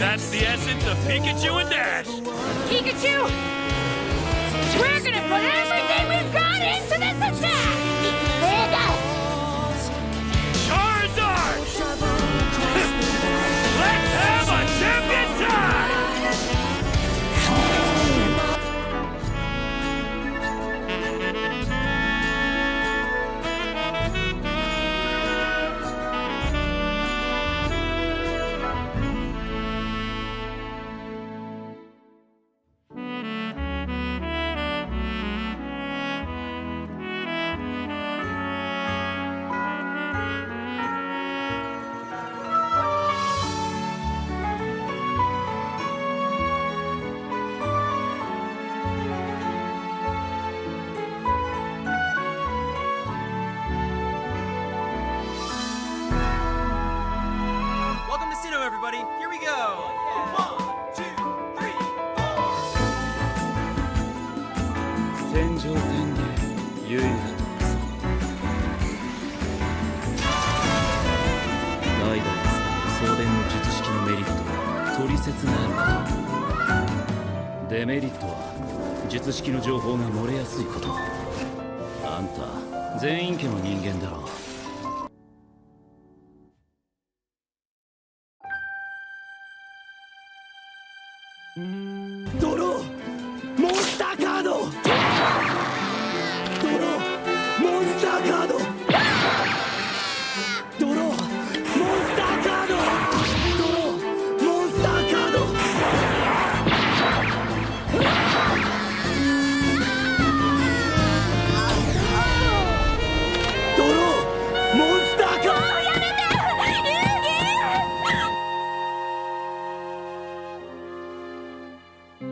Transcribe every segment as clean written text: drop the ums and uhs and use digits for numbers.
That's the essence of Pikachu and Dash. Pikachu! We're gonna put everything we've got into this attack! Charizard! Let's have a champion time! Everybody, here we go! 1, 2, 3, 4! 天上天で唯我と代々送電の術式のメリットは取説があること。デメリットは術式の情報が漏れやすいこと。あんた全員家の人間だろう。ドローモンスターカードドローモンスターカードドローモンスターカードドローモンスターカードドローモンスターカードやめて！遊戯！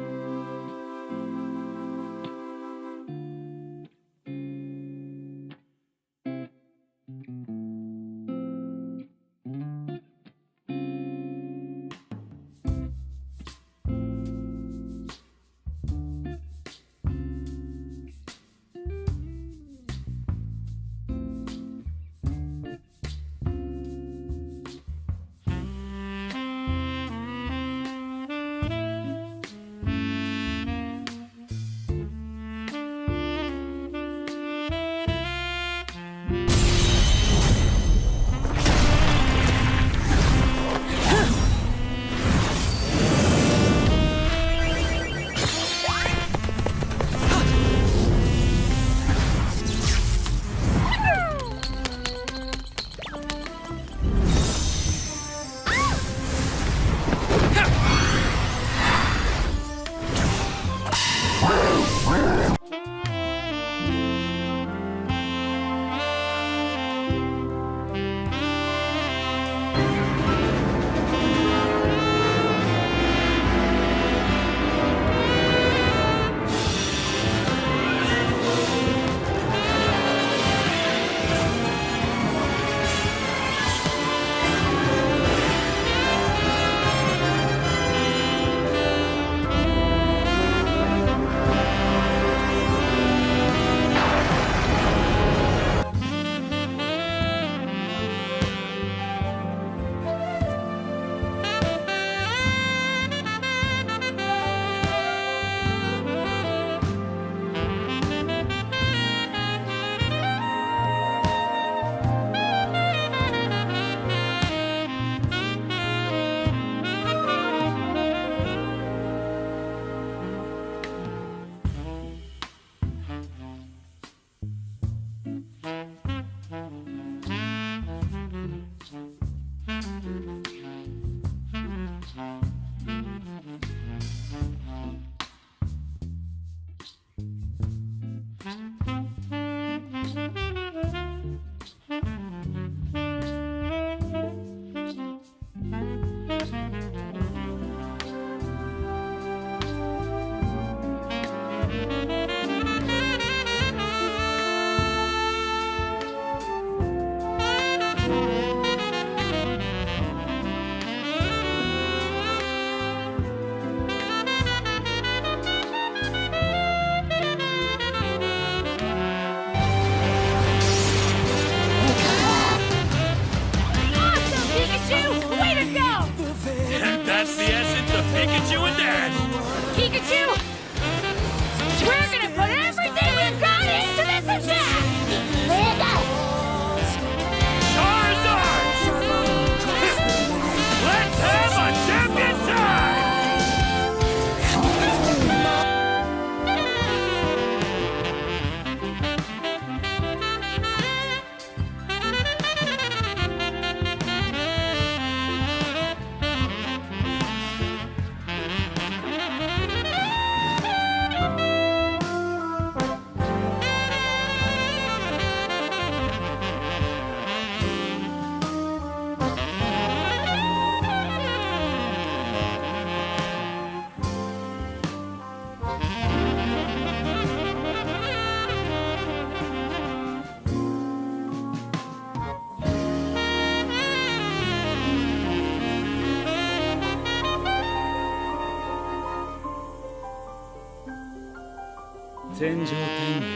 天上天下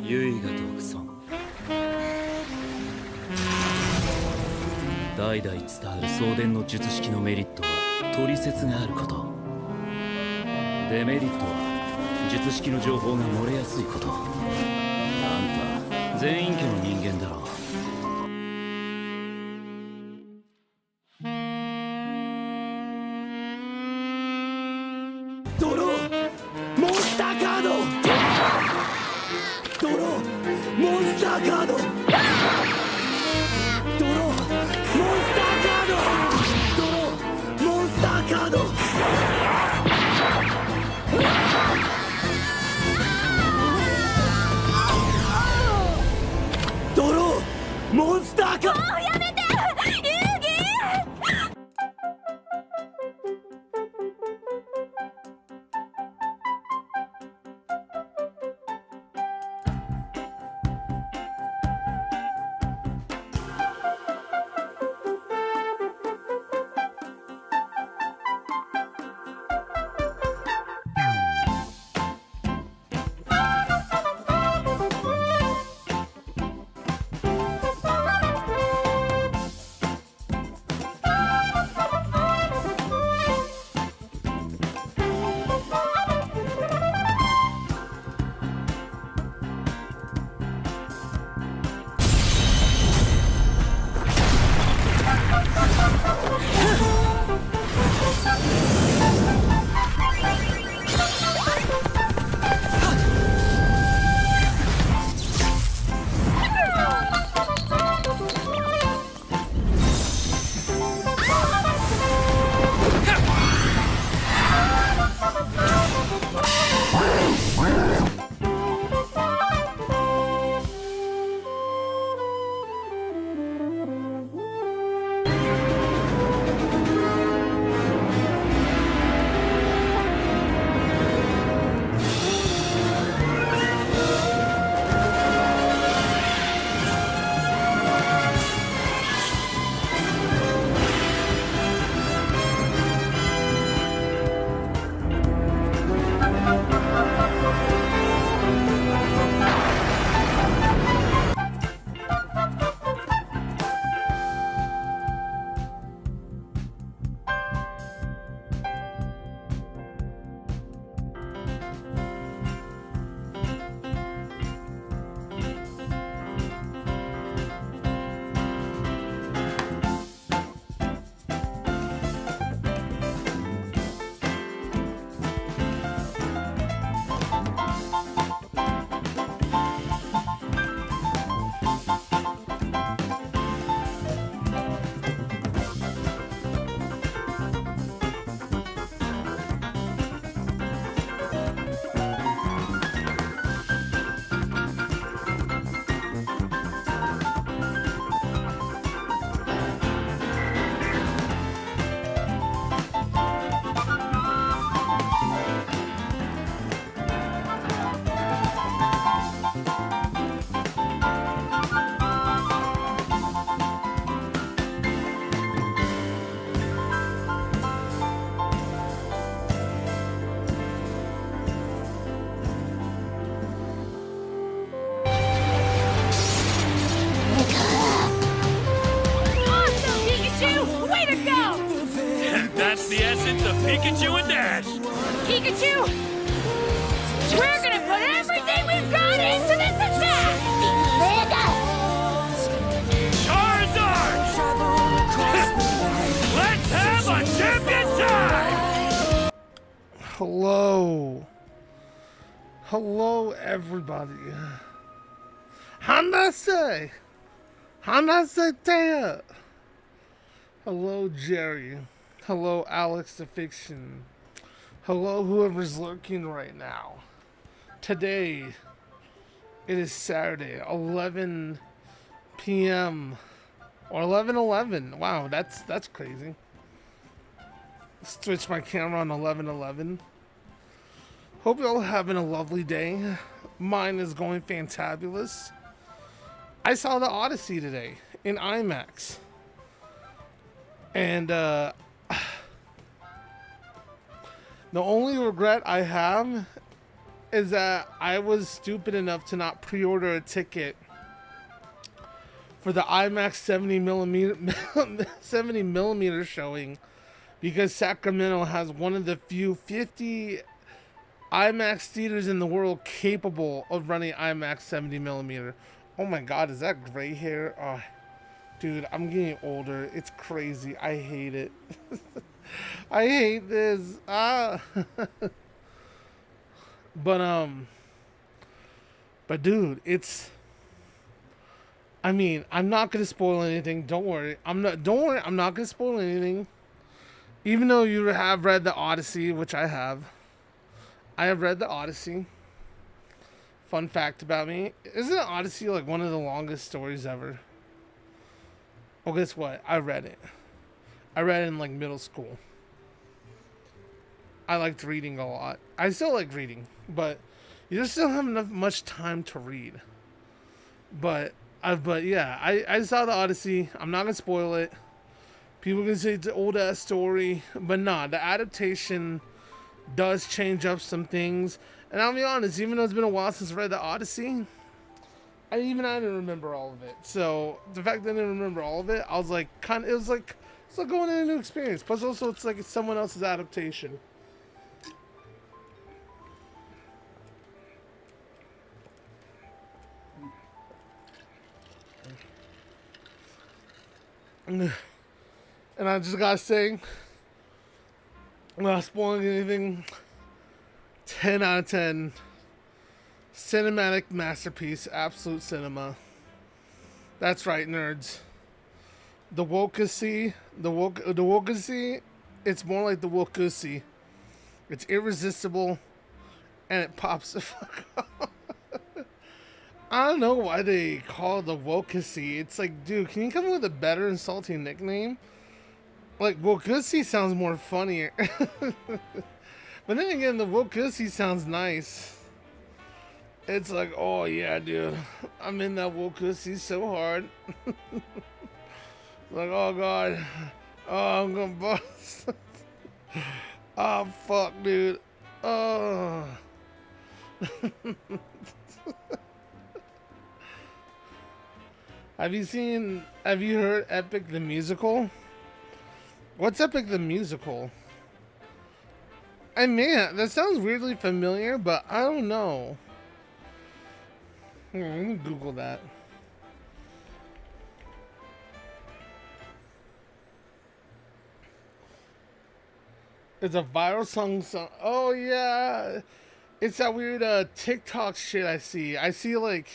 唯我独尊。代々伝わる送電の術式のメリットは取説があること。デメリットは術式の情報が漏れやすいこと。あんた全員家の人間だろう。ドローモンスターカードドローモンスターカードドローモンスターカードドローモンスターカードドローモンスターカードもうやめて遊戯Awesome, Pikachu! Way to go! That's the essence of Pikachu and Dash. Pikachu! We're gonna put everything we've got into this attack! Charizard! Let's have a champion time! Hello. Hello, everybody. Hanase. Hanase Taya. Hello, Jerry. Hello, Alex the Fiction. Hello, whoever's lurking right now. Today, it is Saturday, 11 p.m. or 11:11. Wow, that's crazy. Switch my camera on 11:11. Hope you're all having a lovely day. Mine is going fantabulous. I saw the Odyssey today in IMAX. And the only regret I have is that I was stupid enough to not pre-order a ticket for the IMAX 70 millimeter showing because Sacramento has one of the few 50 IMAX theaters in the world capable of running IMAX 70 millimeter. Oh my God, is that gray hair? Oh, dude, I'm getting older. It's crazy. I hate it. I hate this. But dude, it's. I mean, I'm not gonna spoil anything. Don't worry. Don't worry. I'm not gonna spoil anything. Even though you have read the Odyssey, which I have. I have read the Odyssey. Fun fact about me: isn't Odyssey like one of the longest stories ever? Well, guess what? I read it. I read it in like middle school. I liked reading a lot. I still like reading, but you just don't have enough much time to read. But yeah, I saw the Odyssey. I'm not gonna spoil it. People can say it's an old ass story, but nah, the adaptation does change up some things. And I'll be honest, even though it's been a while since I read the Odyssey, I didn't remember all of it. So the fact that I didn't remember all of it, I was like, it was like going in a new experience. Plus, also, it's like it's someone else's adaptation. And I just gotta say, I'm not spoiling anything. 10 out of 10. Cinematic masterpiece. Absolute cinema. That's right, nerds. The wokeacy, it's more like the wokusi. It's irresistible, and it pops the fuck up. I don't know why they call it the wokusi. It's like, dude, can you come up with a better insulting nickname? Like, wokusi sounds more funnier. But then again, the wokusi sounds nice. It's like, oh yeah, dude, I'm in that wokusi so hard. Like, oh God, oh, I'm gonna bust. Oh fuck, dude. Oh. Have you heard Epic the Musical? What's Epic the Musical? I mean, that sounds weirdly familiar, but I don't know. Let me Google that. It's a viral song. Oh yeah, it's that weird TikTok shit I see. I see like,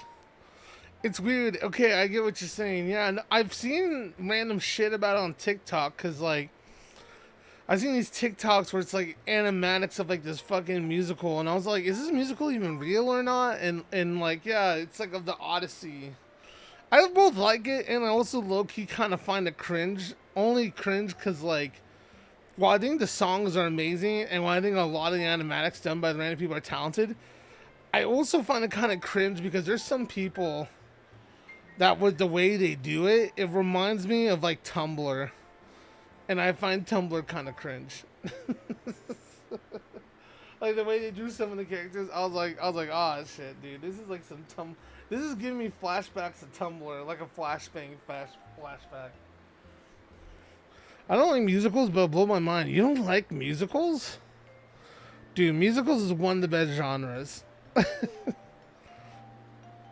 it's weird. Okay, I get what you're saying. Yeah, and I've seen random shit about it on TikTok because like, I've seen these TikToks where it's like animatics of like this fucking musical, and I was like, is this musical even real or not? And like, yeah, it's like of the Odyssey. I both like it, and I also low-key kind of find it cringe. Only cringe because like, while I think the songs are amazing, and while I think a lot of the animatics done by the random people are talented, I also find it kind of cringe because there's some people that with the way they do it, it reminds me of like Tumblr. And I find Tumblr kind of cringe. Like the way they do some of the characters, I was like, oh shit, dude, this is like this is giving me flashbacks to Tumblr, like a flashback. I don't like musicals, but blow my mind. You don't like musicals? Dude, musicals is one of the best genres.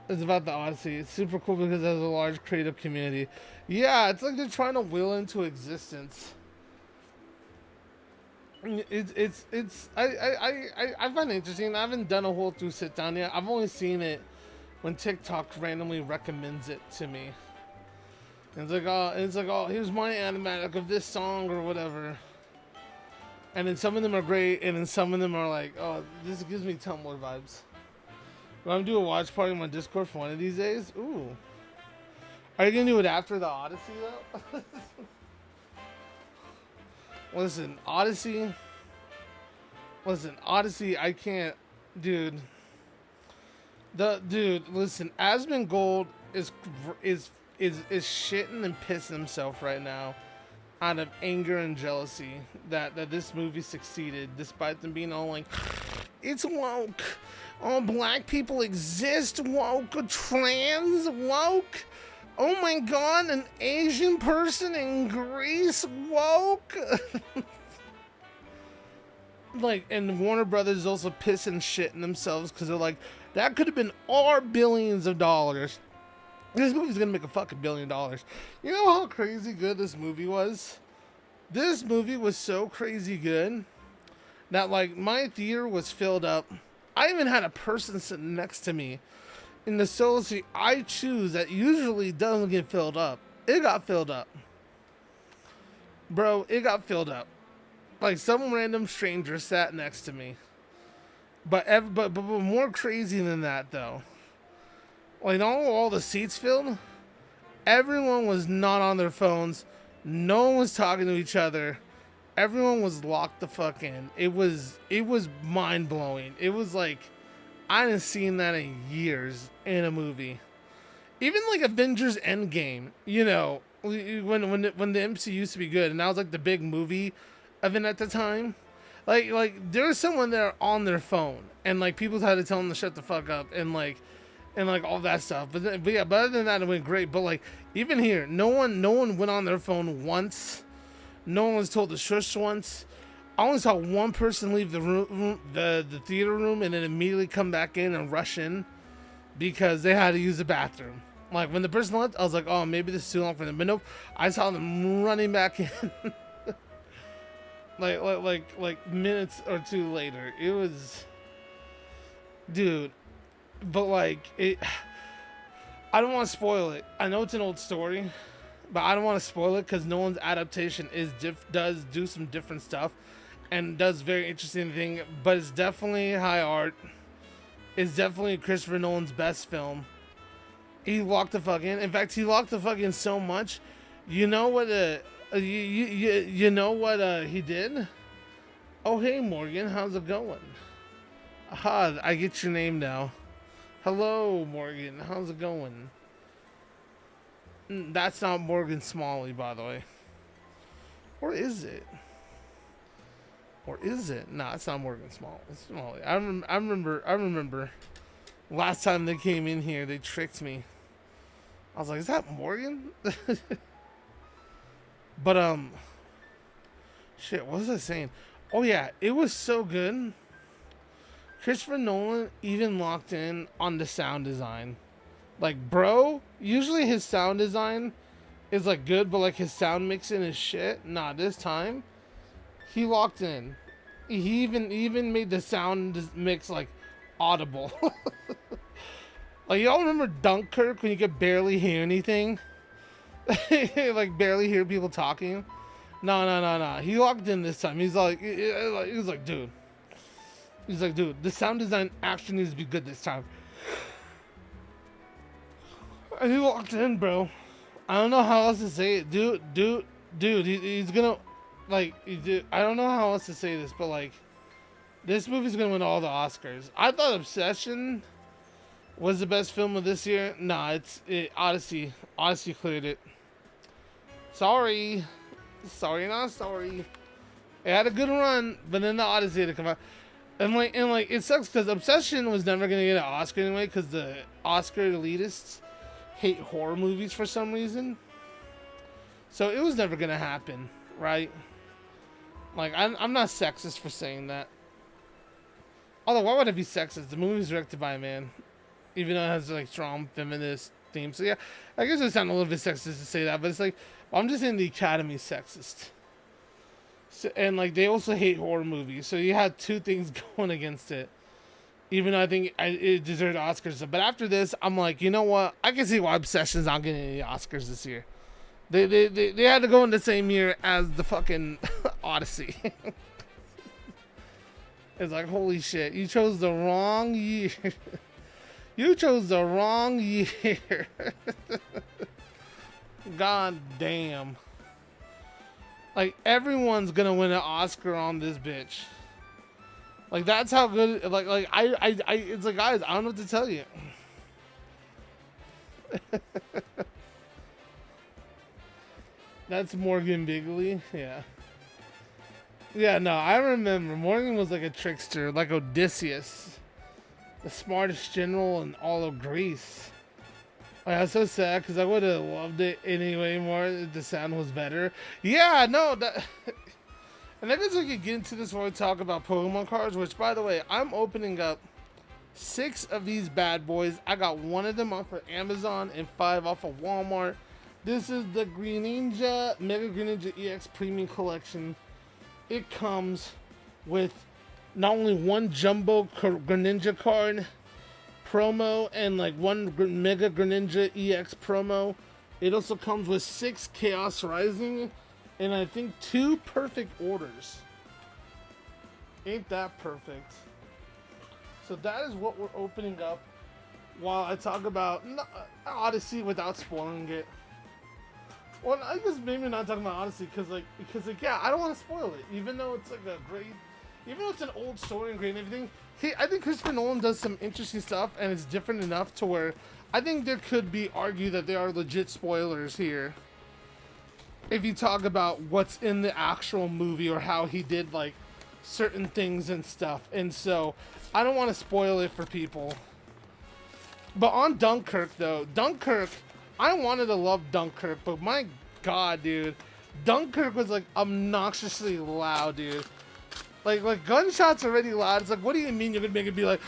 It's about the Odyssey. It's super cool because it has a large creative community. Yeah, it's like they're trying to will into existence. I find it interesting. I haven't done a whole through sit down yet. I've only seen it when TikTok randomly recommends it to me. And it's like, oh, here's my animatic of this song or whatever. And then some of them are great, and then some of them are like, oh, this gives me Tumblr vibes. I'm gonna do a watch party on my Discord for one of these days. Ooh. Are you gonna do it after the Odyssey though? Listen, Odyssey, I can't, dude. Listen, Asmongold is shitting and pissing himself right now. out of anger and jealousy that this movie succeeded, despite them being all like, it's woke. Oh, black people exist, woke. Trans, woke. Oh my god, an Asian person in Greece, woke. Like, and Warner Brothers is also pissing shit in themselves because they're like, that could have been our billions of dollars. This movie's gonna make a fucking $1 billion. You know how crazy good this movie was? This movie was so crazy good that, like, my theater was filled up. I even had a person sitting next to me in the solo seat I choose that usually doesn't get filled up. It got filled up. Bro, it got filled up. Like, some random stranger sat next to me. But more crazy than that, though. Like, all the seats filled, everyone was not on their phones. No one was talking to each other. Everyone was locked the fuck in. It was mind-blowing. It was like, I hadn't seen that in years in a movie. Even like Avengers Endgame, you know, when the MCU used to be good, and that was like the big movie event at the time. Like there was someone there on their phone, and like people had to tell them to shut the fuck up, and like all that stuff. But other than that, it went great. But like even here, no one went on their phone once. No one was told to shush once. I only saw one person leave the room, the theater room, and then immediately come back in and rush in because they had to use the bathroom. Like when the person left, I was like, oh, maybe this is too long for them. But nope, I saw them running back in. like minutes or two later. It was, dude. But like it, I don't want to spoil it. I know it's an old story, but I don't want to spoil it because Nolan's adaptation does do some different stuff and does very interesting thing. But it's definitely high art. It's definitely Christopher Nolan's best film. He locked the fuck in. In fact, he locked the fuck in so much. You know what? You know what he did? Oh, hey Morgan, how's it going? Aha, I get your name now. Hello, Morgan. How's it going? That's not Morgan Smalley, by the way. Or is it? Or is it? Nah, it's not Morgan Smalley. I remember. Last time they came in here, they tricked me. I was like, is that Morgan? But shit. What was I saying? Oh yeah, it was so good. Christopher Nolan even locked in on the sound design. Like, bro, usually his sound design is like good, but like his sound mixing is shit. Nah, this time he locked in. He even made the sound mix like audible. Like, y'all remember Dunkirk when you could barely hear anything? Like barely hear people talking. No. He locked in this time. He's like, dude. He's like, dude, the sound design actually needs to be good this time. And he walked in, bro. I don't know how else to say it. Dude, he's gonna, like, I don't know how else to say this, but, like, this movie's gonna win all the Oscars. I thought Obsession was the best film of this year. Nah, Odyssey. Odyssey cleared it. Sorry, not sorry. It had a good run, but then the Odyssey had to come out. And like it sucks because Obsession was never gonna get an Oscar anyway because the Oscar elitists hate horror movies for some reason. So it was never gonna happen, right? Like I'm not sexist for saying that. Although why would it be sexist? The movie's directed by a man, even though it has like strong feminist themes. So yeah, I guess it sounds a little bit sexist to say that, but it's like I'm just saying the Academy's sexist. So, and like they also hate horror movies, so you had two things going against it. Even though I think it deserved Oscars, but after this, I'm like, you know what? I can see why Obsession's not getting any Oscars this year. They had to go in the same year as the fucking Odyssey. It's like, holy shit, you chose the wrong year. You chose the wrong year. God damn. Like, everyone's gonna win an Oscar on this bitch. Like, that's how good, like, I it's like, guys, I don't know what to tell you. That's Morgan Bigley. Yeah. Yeah, no, I remember. Morgan was like a trickster, like Odysseus, the smartest general in all of Greece. Oh, yeah, that's so sad because I would have loved it anyway more if the sound was better. Yeah, no, that. And I guess we could get into this when we talk about Pokemon cards, which, by the way, I'm opening up 6 of these bad boys. I got 1 of them off of Amazon and 5 off of Walmart. This is the Greninja Mega Greninja EX Premium Collection. It comes with not only 1 Jumbo Greninja card promo and like 1 Mega Greninja EX promo. It also comes with 6 Chaos Rising and I think 2 perfect orders. Ain't that perfect? So that is what we're opening up while I talk about Odyssey without spoiling it. Well, I guess maybe not talking about Odyssey because yeah, I don't want to spoil it, even though it's like a great, even though it's an old story and great and everything. I think Christopher Nolan does some interesting stuff and it's different enough to where I think there could be argued that there are legit spoilers here. If you talk about what's in the actual movie or how he did like certain things and stuff, and so I don't want to spoil it for people. But on Dunkirk though, I wanted to love Dunkirk, but my god, dude, Dunkirk was like obnoxiously loud, dude. Like gunshots already loud. It's like, what do you mean you're gonna make it be like?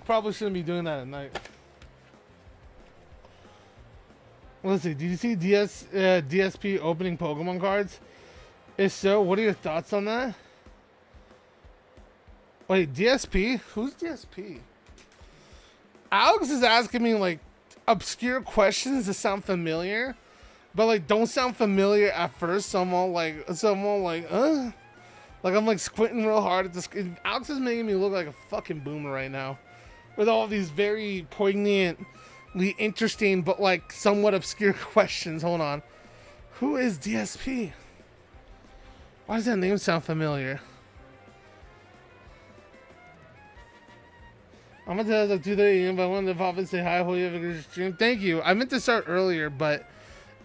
Probably shouldn't be doing that at night. Let's see. Did you see DSP opening Pokemon cards? If so, what are your thoughts on that? Wait, DSP? Who's DSP? Alex is asking me like obscure questions that sound familiar, but like don't sound familiar at first. So I'm all like, like I'm like squinting real hard at this. Alex is making me look like a fucking boomer right now, with all these very poignantly interesting but like somewhat obscure questions. Hold on, who is DSP? Why does that name sound familiar? I'm gonna tell you like 2:30 a.m. but I wanted to pop and say hi. Hope you have a good stream. Thank you. I meant to start earlier, but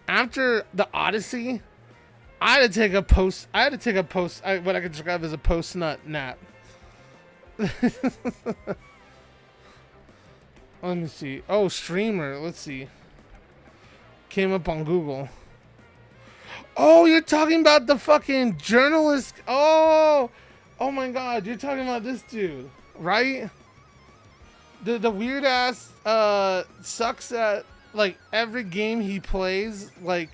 after the Odyssey, I had to take a post. What I could describe as a post-nut nap. Let me see. Oh, streamer. Let's see. Came up on Google. Oh, you're talking about the fucking journalist. Oh my god, you're talking about this dude, right? The weird ass sucks at like every game he plays. Like,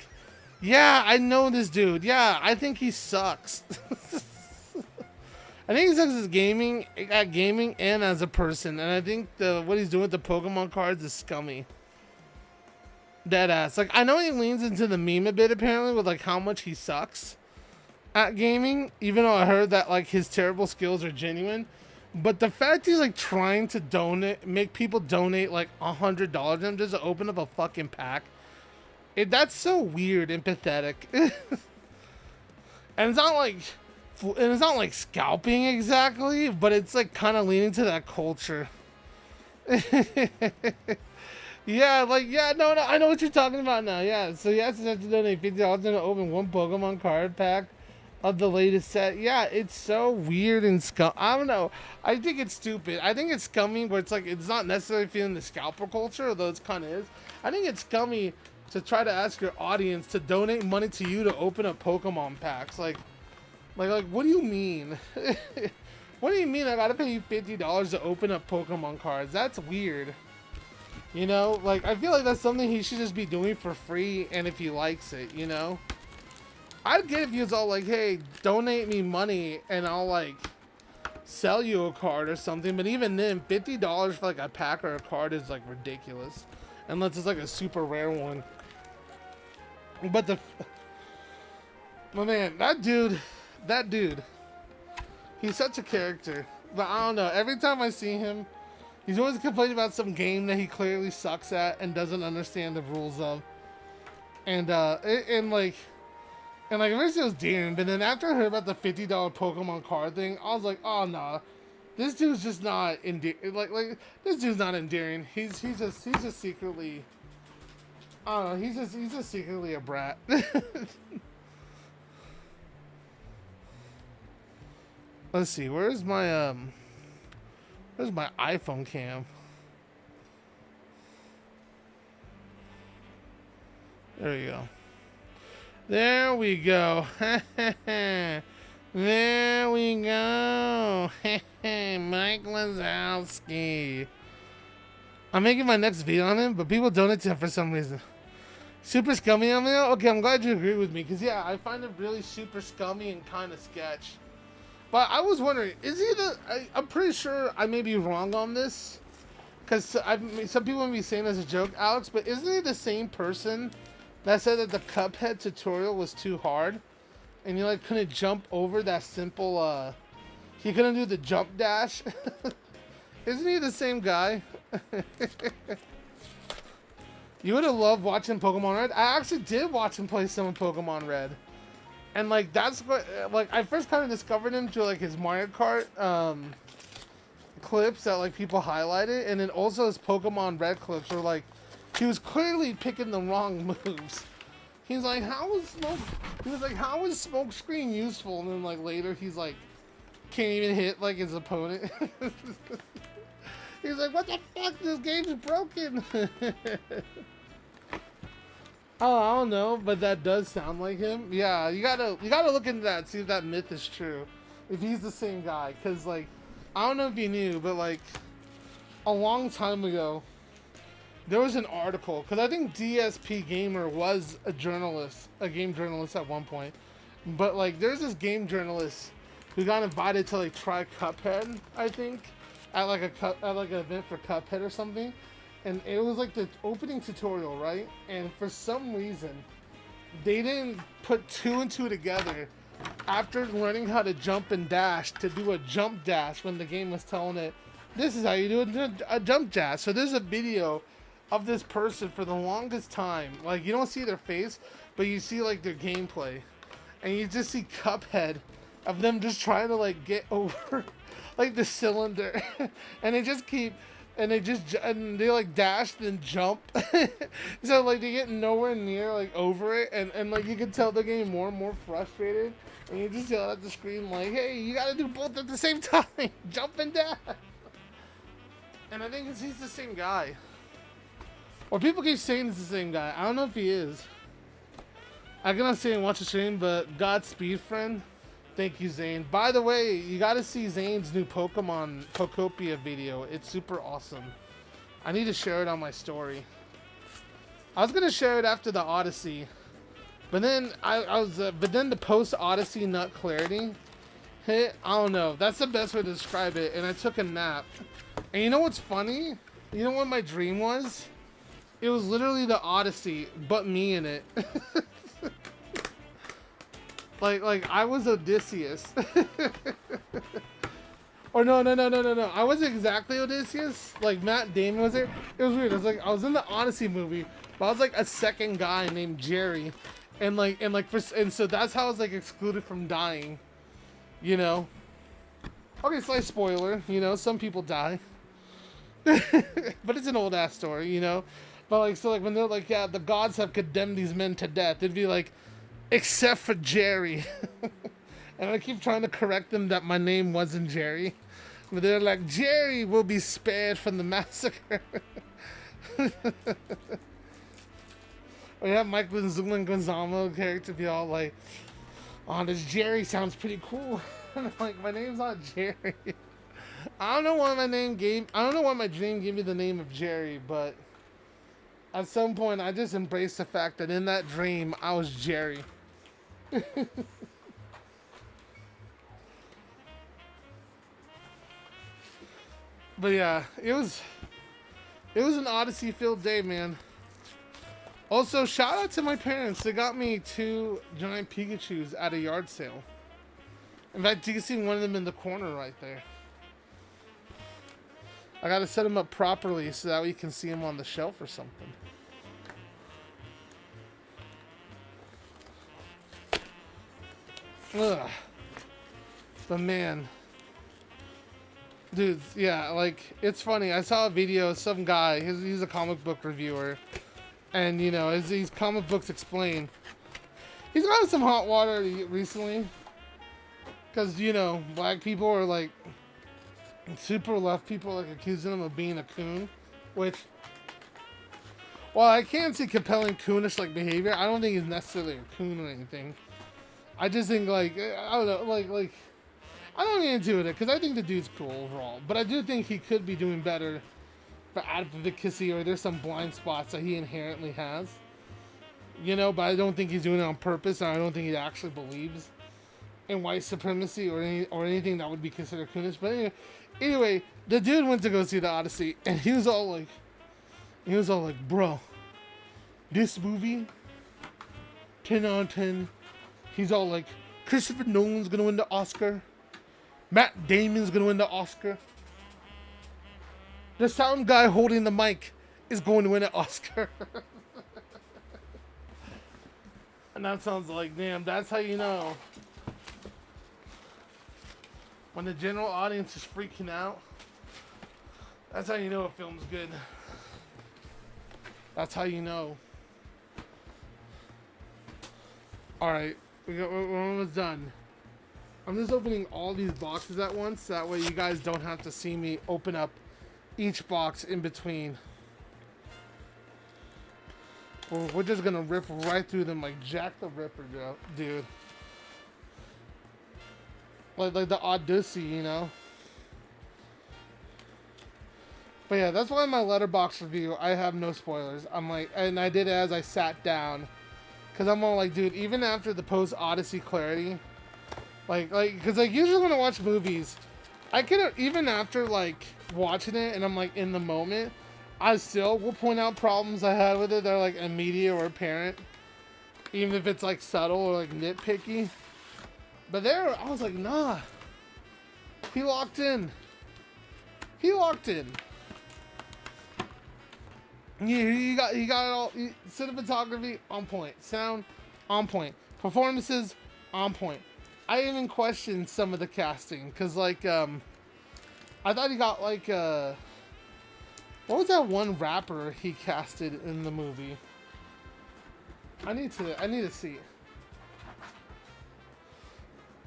yeah, I know this dude. Yeah, I think he sucks. I think he sucks at gaming and as a person. And I think what he's doing with the Pokemon cards is scummy. Dead ass. Like, I know he leans into the meme a bit apparently with like how much he sucks at gaming, even though I heard that like his terrible skills are genuine. But the fact he's like trying to make people donate like $100 to him just to open up a fucking pack, that's so weird and pathetic. And it's not like scalping exactly, but it's like kind of leaning to that culture. Yeah, like, yeah, no, I know what you're talking about now. Yeah, so you have to donate $50 to open 1 Pokemon card pack of the latest set. Yeah, it's so weird and I don't know. I think it's stupid. I think it's scummy, but it's like it's not necessarily feeling the scalper culture, although it's kind of is. I think it's scummy to try to ask your audience to donate money to you to open up Pokemon packs. Like what do you mean? What do you mean I gotta pay you $50 to open up Pokemon cards? That's weird. You know, like I feel like that's something he should just be doing for free, and if he likes it, you know. I'd get if he was all like, hey, donate me money and I'll like sell you a card or something. But even then, $50 for like a pack or a card is like ridiculous. Unless it's like a super rare one. But my man, that dude, he's such a character. But I don't know, every time I see him, he's always complaining about some game that he clearly sucks at and doesn't understand the rules of. And at first it was damn, but then after I heard about the $50 Pokemon card thing, I was like, oh nah. This dude's just not endearing. Like this dude's not endearing. He's just secretly. I don't know. He's just secretly a brat. Let's see. Where's my iPhone cam? There we go. There we go. There we go. Mike Wazowski. I'm making my next video on him, but people donate to him for some reason. Super scummy on me? Okay, I'm glad you agree with me, because yeah, I find him really super scummy and kind of sketch. But I was wondering, is he the... I'm pretty sure I may be wrong on this, because some people may be saying as a joke, Alex, but isn't he the same person that said that the Cuphead tutorial was too hard? And you like couldn't jump over that simple, he couldn't do the jump dash? Isn't he the same guy? You would have loved watching Pokemon Red. I actually did watch him play some of Pokemon Red. And like that's what like I first kind of discovered him through like his Mario Kart clips that like people highlighted, and then also his Pokemon Red clips were like he was clearly picking the wrong moves. He's like, how is smoke screen useful? And then like later he's like can't even hit like his opponent. He's like, what the fuck? This game's broken. Oh, I don't know, but that does sound like him. Yeah, you gotta look into that, see if that myth is true. If he's the same guy, cause like, I don't know if you knew, but like, a long time ago, there was an article, cause I think DSP Gamer was a journalist, a game journalist at one point, but like, there's this game journalist who got invited to like try Cuphead, I think, at like an event for Cuphead or something. And it was like the opening tutorial, right? And for some reason, they didn't put two and two together after learning how to jump and dash to do a jump dash when the game was telling it, this is how you do a jump dash. So there's a video of this person for the longest time. Like, you don't see their face, but you see like their gameplay. And you just see Cuphead of them just trying to like get over like the cylinder. And they just keep... And they like dash then jump. So like they get nowhere near like over it, and like you can tell they're getting more and more frustrated, and you just yell at the screen like, hey, you gotta do both at the same time. Jump and dash. And I think he's the same guy. Or people keep saying it's the same guy. I don't know if he is. I cannot say and watch the stream, but Godspeed, friend. Thank you, Zane. By the way, you gotta see Zane's new Pokemon Pokopia video. It's super awesome. I need to share it on my story. I was gonna share it after the Odyssey, but then but then the post Odyssey nut clarity hit. I don't know. That's the best way to describe it. And I took a nap. And you know what's funny? You know what my dream was? It was literally the Odyssey, but me in it. Like I was Odysseus. Or no. I wasn't exactly Odysseus. Like Matt Damon was there. It was weird. It was like I was in the Odyssey movie, but I was like a second guy named Jerry, and so that's how I was like excluded from dying. You know. Okay, slight spoiler. You know, some people die, but it's an old ass story. You know, but like so like when they're like, yeah, the gods have condemned these men to death, it'd be like, except for Jerry. And I keep trying to correct them that my name wasn't Jerry. But they're like, Jerry will be spared from the massacre. Or you have Mike Gonzalo character be all like, oh, this Jerry sounds pretty cool. And I'm like, my name's not Jerry. I don't know why my dream gave me the name of Jerry, but at some point I just embraced the fact that in that dream I was Jerry. But yeah, it was an Odyssey filled day, man. Also, shout out to my parents. They got me 2 giant Pikachus at a yard sale. In fact, you can see one of them in the corner right there. I gotta set them up properly so that we can see them on the shelf or something. Ugh. But man, Dude, yeah, like, it's funny. I saw a video of some guy, he's a comic book reviewer, and, you know, as these comic books explain, he's gotten some hot water recently, because, you know, black people are, like, super left people, like, accusing him of being a coon, which, while I can see compelling coonish-like behavior, I don't think he's necessarily a coon or anything. I just think, like, I don't know, like, I don't get into it, because I think the dude's cool overall. But I do think he could be doing better for advocacy, or there's some blind spots that he inherently has. You know, but I don't think he's doing it on purpose, and I don't think he actually believes in white supremacy or anything that would be considered coonish. But anyway, the dude went to go see the Odyssey, and he was all like, bro, this movie, 10 out of 10. He's all like, Christopher Nolan's gonna win the Oscar. Matt Damon's gonna win the Oscar. The sound guy holding the mic is going to win an Oscar. And that sounds like, damn, that's how you know. When the general audience is freaking out, that's how you know a film's good. That's how you know. Alright, we're almost done. I'm just opening all these boxes at once, that way you guys don't have to see me open up each box in between. We're just gonna rip right through them like Jack the Ripper, dude. Like the Odyssey, you know? But yeah, that's why in my letterbox review, I have no spoilers. I'm like, and I did it as I sat down. Because I'm all like, dude, even after the post-Odyssey clarity, because usually when I watch movies, I can, even after, like, watching it and I'm, like, in the moment, I still will point out problems I had with it that are, like, immediate or apparent. Even if it's, like, subtle or, like, nitpicky. But there, I was like, nah. He locked in. He locked in. He got it all. Cinematography, on point. Sound, on point. Performances, on point. I even questioned some of the casting, because, like, I thought he got, like, what was that one rapper he casted in the movie? I need to see. I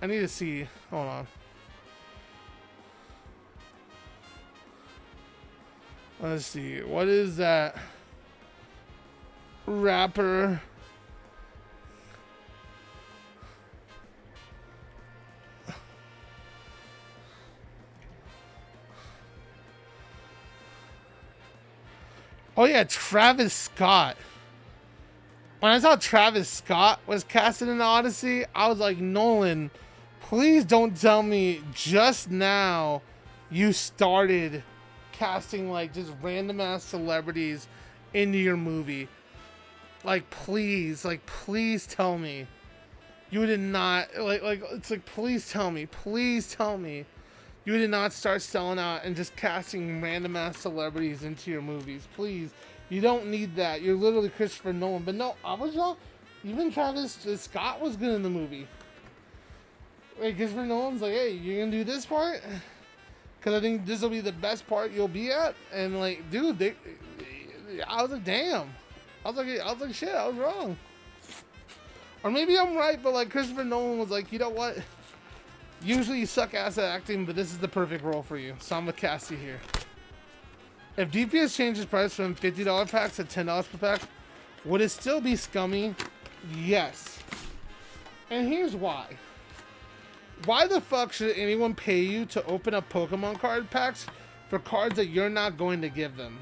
need to see. Hold on. Let's see. What is that rapper? Oh yeah, Travis Scott. When I saw Travis Scott was casted in the Odyssey, I was like, Nolan, please don't tell me just now you started casting like just random ass celebrities into your movie. Like please tell me you did not it's like please tell me you did not start selling out and just casting random ass celebrities into your movies. Please, you don't need that. You're literally Christopher Nolan. But no, I was wrong. Even Travis Scott was good in the movie. Like Christopher Nolan's like, hey, you're gonna do this part? Because I think this will be the best part you'll be at. And like, dude, I was like, damn. I was like, shit, I was wrong. Or maybe I'm right, but like Christopher Nolan was like, you know what? Usually you suck ass at acting, but this is the perfect role for you. So I'm gonna cast you here. If DPS changes price from $50 packs to $10 per pack, would it still be scummy? Yes. And here's why. Why the fuck should anyone pay you to open up Pokemon card packs for cards that you're not going to give them?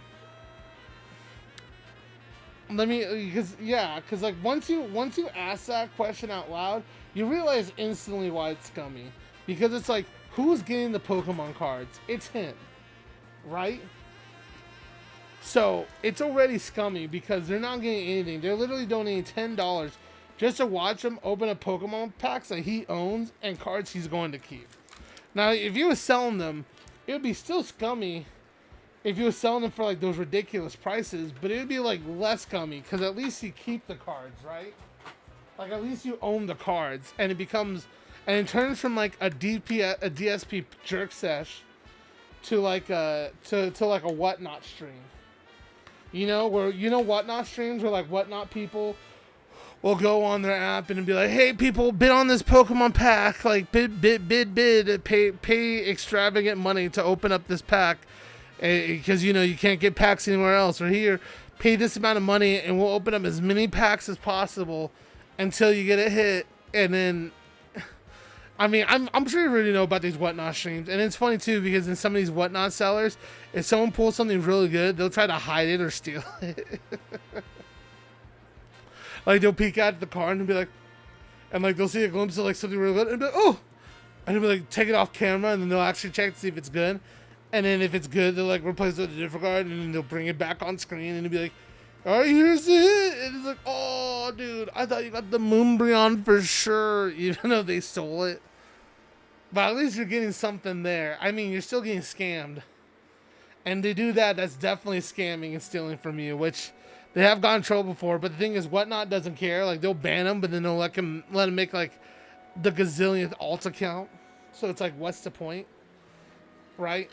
Because like once you ask that question out loud, you realize instantly why it's scummy. Because it's like, who's getting the Pokemon cards? It's him, right? So it's already scummy because they're not getting anything. They're literally donating $10 just to watch him open up Pokemon packs that he owns and cards he's going to keep. Now, if you were selling them, it would be still scummy if you were selling them for like those ridiculous prices, but it would be like less scummy because at least you keep the cards, right? Like at least you own the cards, and it turns from like a DSP jerk sesh to like a whatnot stream. You know, where whatnot streams where like whatnot people will go on their app and be like, hey people, bid on this Pokemon pack, like bid, pay extravagant money to open up this pack, because you know you can't get packs anywhere else, or here, pay this amount of money and we'll open up as many packs as possible until you get a hit. And then I mean, I'm sure you already know about these whatnot streams, and it's funny too because in some of these whatnot sellers, if someone pulls something really good, they'll try to hide it or steal it. Like they'll peek out at the car and be like, and like they'll see a glimpse of like something really good and be like, oh, and they'll be like, take it off camera, and then they'll actually check to see if it's good, and then if it's good, they'll like replace it with a different card, and then they'll bring it back on screen and they'll be like, all right, here's it, and it's like, oh, dude, I thought you got the Moonbreon for sure, even though they stole it. But at least you're getting something there. I mean, you're still getting scammed. And to do that, that's definitely scamming and stealing from you, which they have gotten in trouble before. But the thing is, Whatnot doesn't care. Like, they'll ban them, but then they'll let him make, like, the gazillionth alt account. So it's like, what's the point? Right?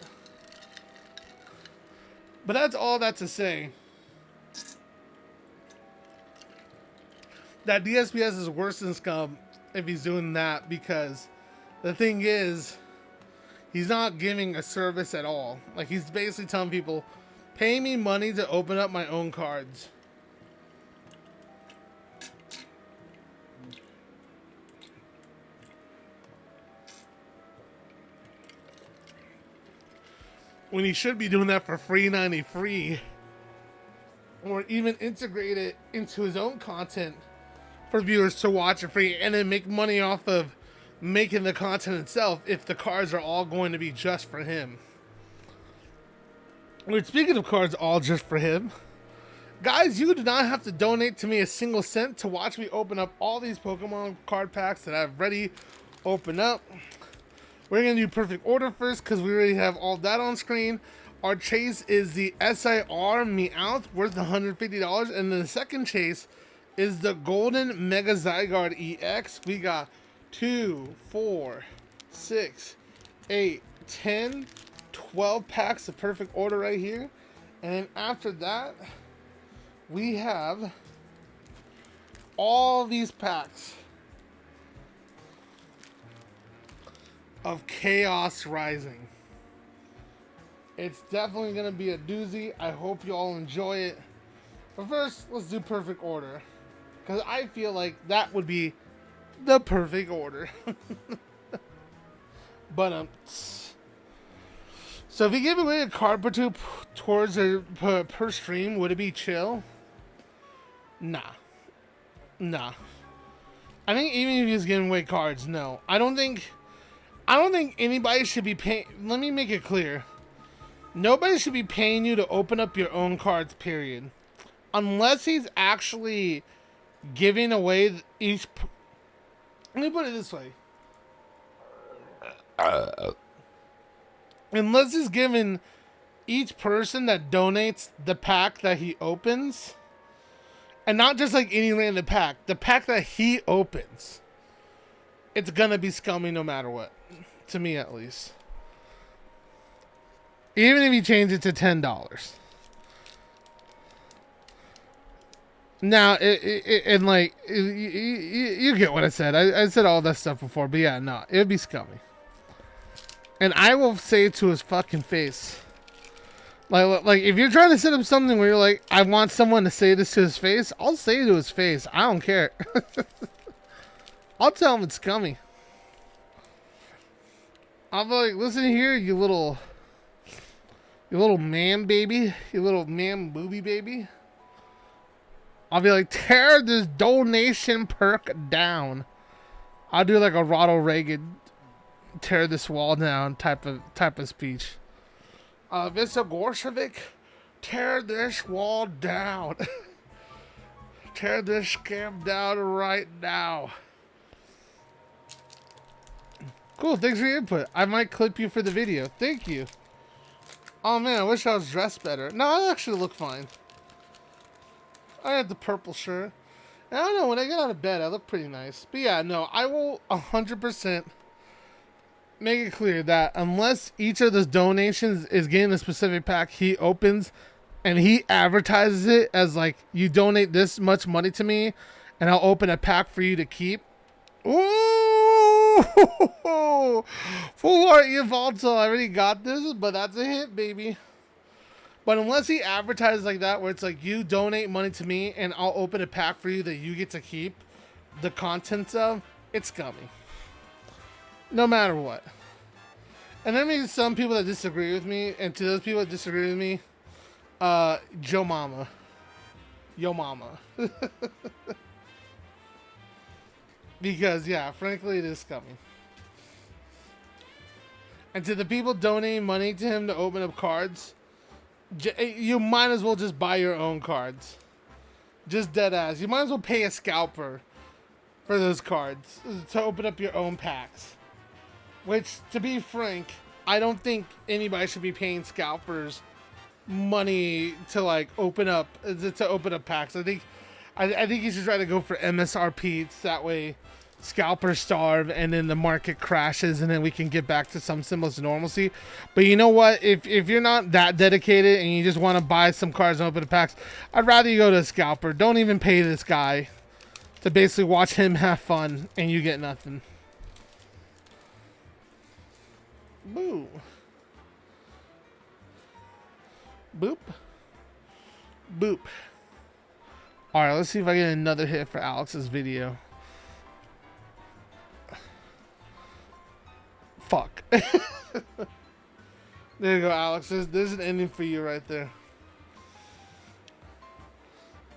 But that's all that to say. That DSPS is worse than scum if he's doing that, because the thing is, he's not giving a service at all. Like, he's basically telling people, pay me money to open up my own cards. When he should be doing that for free 90 free. Or even integrate it into his own content for viewers to watch it free and then make money off of making the content itself if the cards are all going to be just for him. Wait, speaking of cards all just for him, guys, you do not have to donate to me a single cent to watch me open up all these Pokemon card packs that I've already opened up. We're going to do perfect order first because we already have all that on screen. Our chase is the SIR Meowth worth $150, and then the second chase is the Golden Mega Zygarde EX. We got 2, 4, 6, 8, 10, 12 packs of perfect order right here. And then after that, we have all these packs of Chaos Rising. It's definitely going to be a doozy. I hope you all enjoy it. But first, let's do perfect order, because I feel like that would be the perfect order. But so if you give away a card or two towards per stream, would it be chill? Nah. I think even if he's giving away cards, no. I don't think anybody should be paying. Let me make it clear. Nobody should be paying you to open up your own cards, period. Unless he's actually giving away each. Let me put it this way. Unless he's giving each person that donates the pack that he opens, and not just like any random pack, the pack that he opens, it's gonna be scummy no matter what. To me, at least. Even if you change it to $10. Now, you get what I said. I said all that stuff before, but yeah, no, it would be scummy. And I will say it to his fucking face. Like, if you're trying to set up something where you're like, I want someone to say this to his face, I'll say it to his face. I don't care. I'll tell him it's scummy. I'll be like, listen here, you little man baby, you little man booby baby. I'll be like, tear this donation perk down. I'll do like a Ronald Reagan, tear this wall down type of speech. Mr. Gorshevik, tear this wall down. Tear this scam down right now. Cool, thanks for your input. I might clip you for the video. Thank you. Oh man, I wish I was dressed better. No, I actually look fine. I had the purple shirt. And I don't know, when I get out of bed, I look pretty nice. But yeah, no, I will 100% make it clear that unless each of those donations is getting a specific pack he opens, and he advertises it as like, you donate this much money to me, and I'll open a pack for you to keep. Ooh, full art Evolto. I already got this, but that's a hit, baby. But unless he advertises like that, where it's like, you donate money to me and I'll open a pack for you that you get to keep the contents of, it's scummy. No matter what. And there may be some people that disagree with me, and to those people that disagree with me, Joe Mama. Yo mama. Because, yeah, frankly, it is scummy. And to the people donating money to him to open up cards, you might as well just buy your own cards. Just dead ass. You might as well pay a scalper for those cards to open up your own packs. Which, to be frank, I don't think anybody should be paying scalpers money to like open up packs. I think you should try to go for MSRP. So that way scalpers starve and then the market crashes and then we can get back to some semblance of normalcy. But you know what? If you're not that dedicated and you just want to buy some cards and open the packs, I'd rather you go to a scalper. Don't even pay this guy to basically watch him have fun and you get nothing. Boo. Boop. Boop. Alright, let's see if I get another hit for Alex's video. Fuck. There you go, Alex. There's an ending for you right there.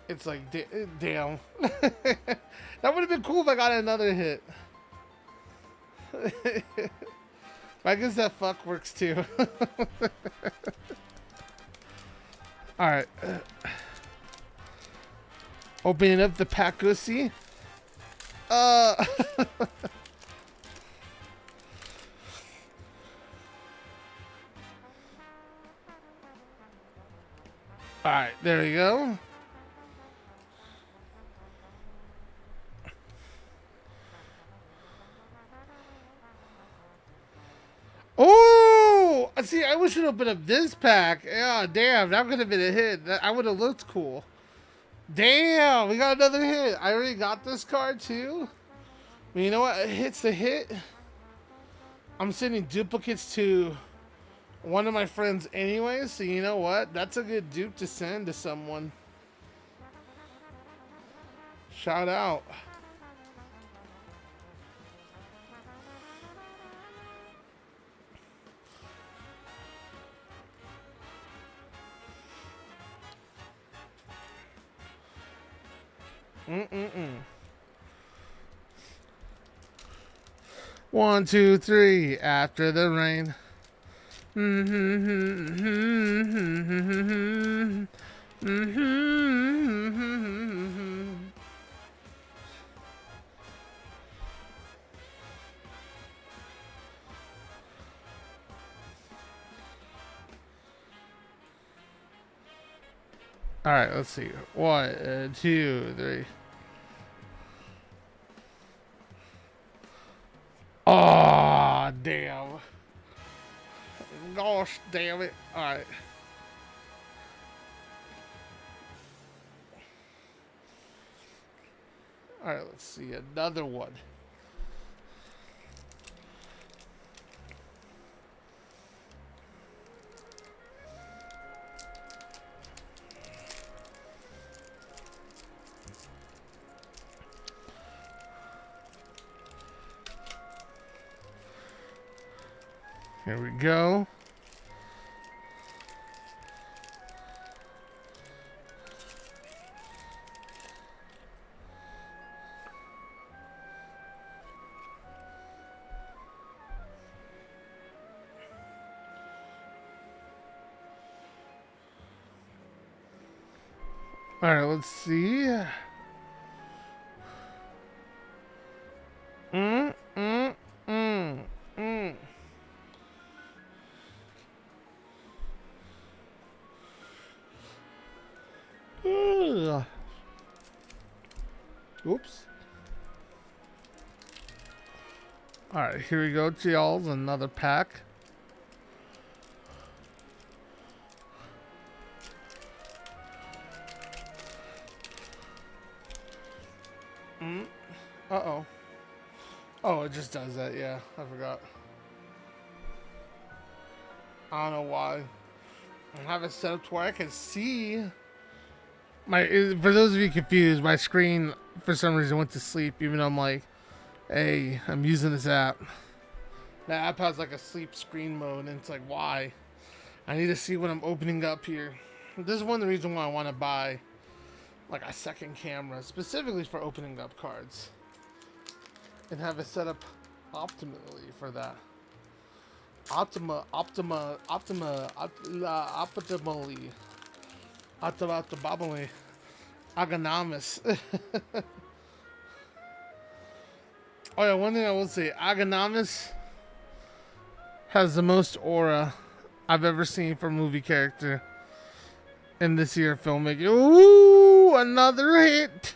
It's like, damn. That would have been cool if I got another hit. I guess that fuck works too. Alright. Opening up the Pacusi. Alright, there we go. Oh! See, I wish we'd open up this pack. Yeah, damn, that could have been a hit. I would have looked cool. Damn, we got another hit. I already got this card too. But you know what? It hits the hit. I'm sending duplicates to one of my friends anyway, so you know what? That's a good dupe to send to someone. Shout out. One, two, three. After the rain. All right, let's see. 1, 2, 3. Oh, damn. Gosh, damn it. All right. All right, let's see. Another one. Here we go. All right, let's see. Oops. Alright, here we go, y'all. Another pack. Uh-oh. Oh, it just does that, yeah. I forgot. I don't know why. I have it set up to where I can see my. For those of you confused, my screen for some reason went to sleep, even though I'm like, hey, I'm using this app. The app has like a sleep screen mode, and it's like, why? I need to see what I'm opening up here. This is one of the reasons why I want to buy like a second camera, specifically for opening up cards, and have it set up optimally for that. Optimally. Agonomous. Oh yeah, one thing I will say, Agonomous has the most aura I've ever seen for a movie character in this year filmmaking. Ooh, another hit!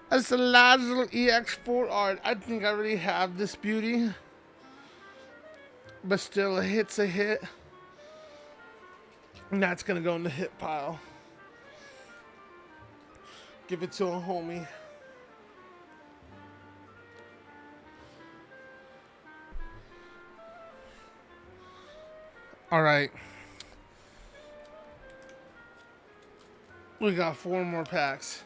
That's the Lazlo EX4 art. I think I already have this beauty, but still, a hit's a hit. And that's gonna go in the hit pile. Give it to a homie. All right. We got 4 more packs.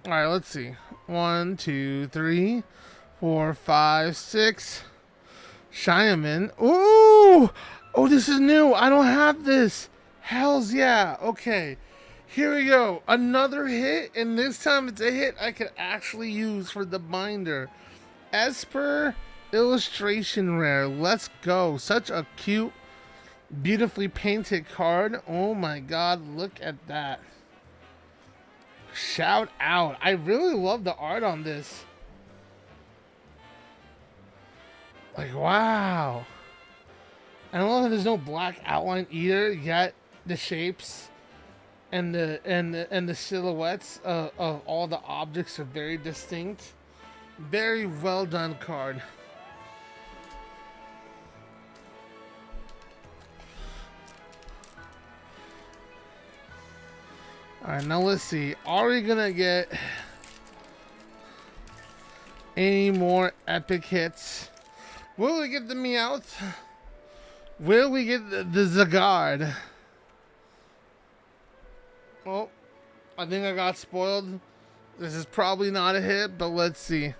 All right, let's see. 1, 2, 3, 4, 5, 6. Shineman. Ooh! Oh, this is new. I don't have this. Hells yeah. Okay. Here we go. Another hit, and this time it's a hit I could actually use for the binder. Esper illustration rare. Let's go. Such a cute, beautifully painted card. Oh my god, look at that. Shout out. I really love the art on this. Like, wow. I don't know that there's no black outline either, yet the shapes and the silhouettes of all the objects are very distinct. Very well done card. Alright, now let's see. Are we gonna get any more epic hits? Will we get the Meowth? Will we get the Zygarde? Oh, I think I got spoiled. This is probably not a hit, but let's see.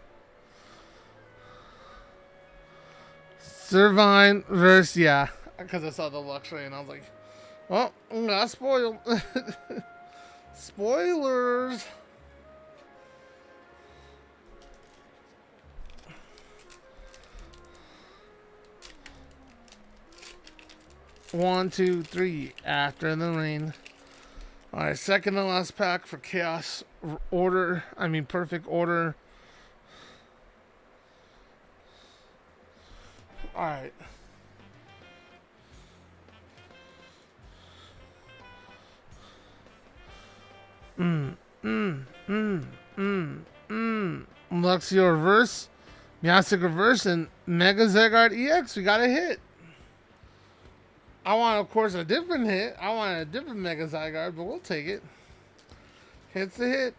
Servine versus, yeah. Because I saw the luxury and I was like, oh, I got spoiled. Spoilers. One, two, three. After the rain. All right, second to last pack for chaos order. I mean, perfect order. All right. Luxio reverse, Meowstic reverse, and Mega Zygarde EX. We got a hit. I want, of course, a different hit. I want a different Mega Zygarde, but we'll take it. Hit's a hit.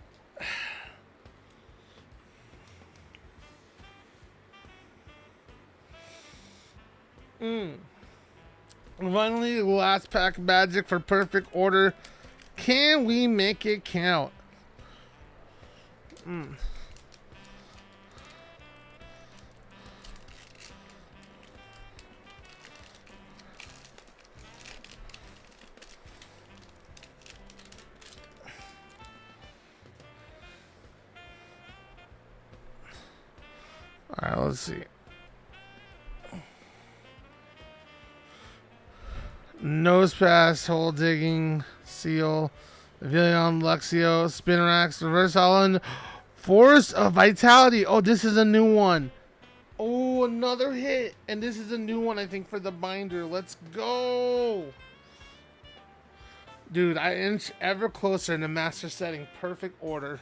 Finally, last pack magic for perfect order. Can we make it count? All right, let's see. Nose pass, hole digging, seal, Villion, Luxio, Spinnerax, Reverse Holland, Force of Vitality. Oh, this is a new one. Oh, another hit. And this is a new one, I think, for the binder. Let's go. Dude, I inch ever closer in the master setting. Perfect order.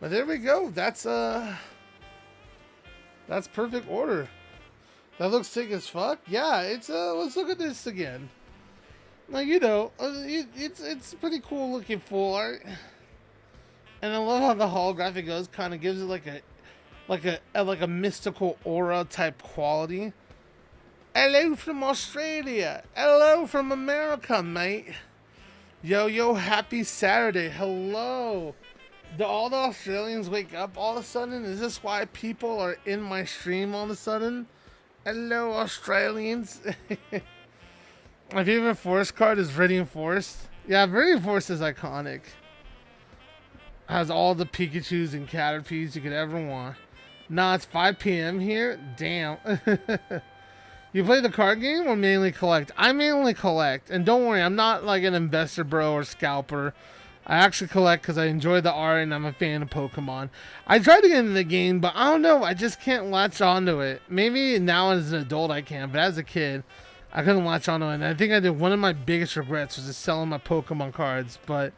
But there we go. That's perfect order. That looks sick as fuck. Yeah, it's let's look at this again. Like, you know, it's pretty cool looking full art. And I love how the holographic goes, kind of gives it like a mystical aura type quality. Hello from Australia. Hello from America, mate. Yo, happy Saturday. Hello. Do all the Australians wake up all of a sudden? Is this why people are in my stream all of a sudden? Hello, Australians. My favorite Force card is Viridian Force. Yeah, Viridian Force is iconic. Has all the Pikachus and Caterpies you could ever want. Nah, it's 5 p.m. here? Damn. You play the card game or mainly collect? I mainly collect. And don't worry, I'm not like an investor bro or scalper. I actually collect because I enjoy the art and I'm a fan of Pokemon. I tried to get into the game, but I don't know. I just can't latch onto it. Maybe now as an adult I can, but as a kid, I couldn't latch onto it. And I think I did one of my biggest regrets was just selling my Pokemon cards. But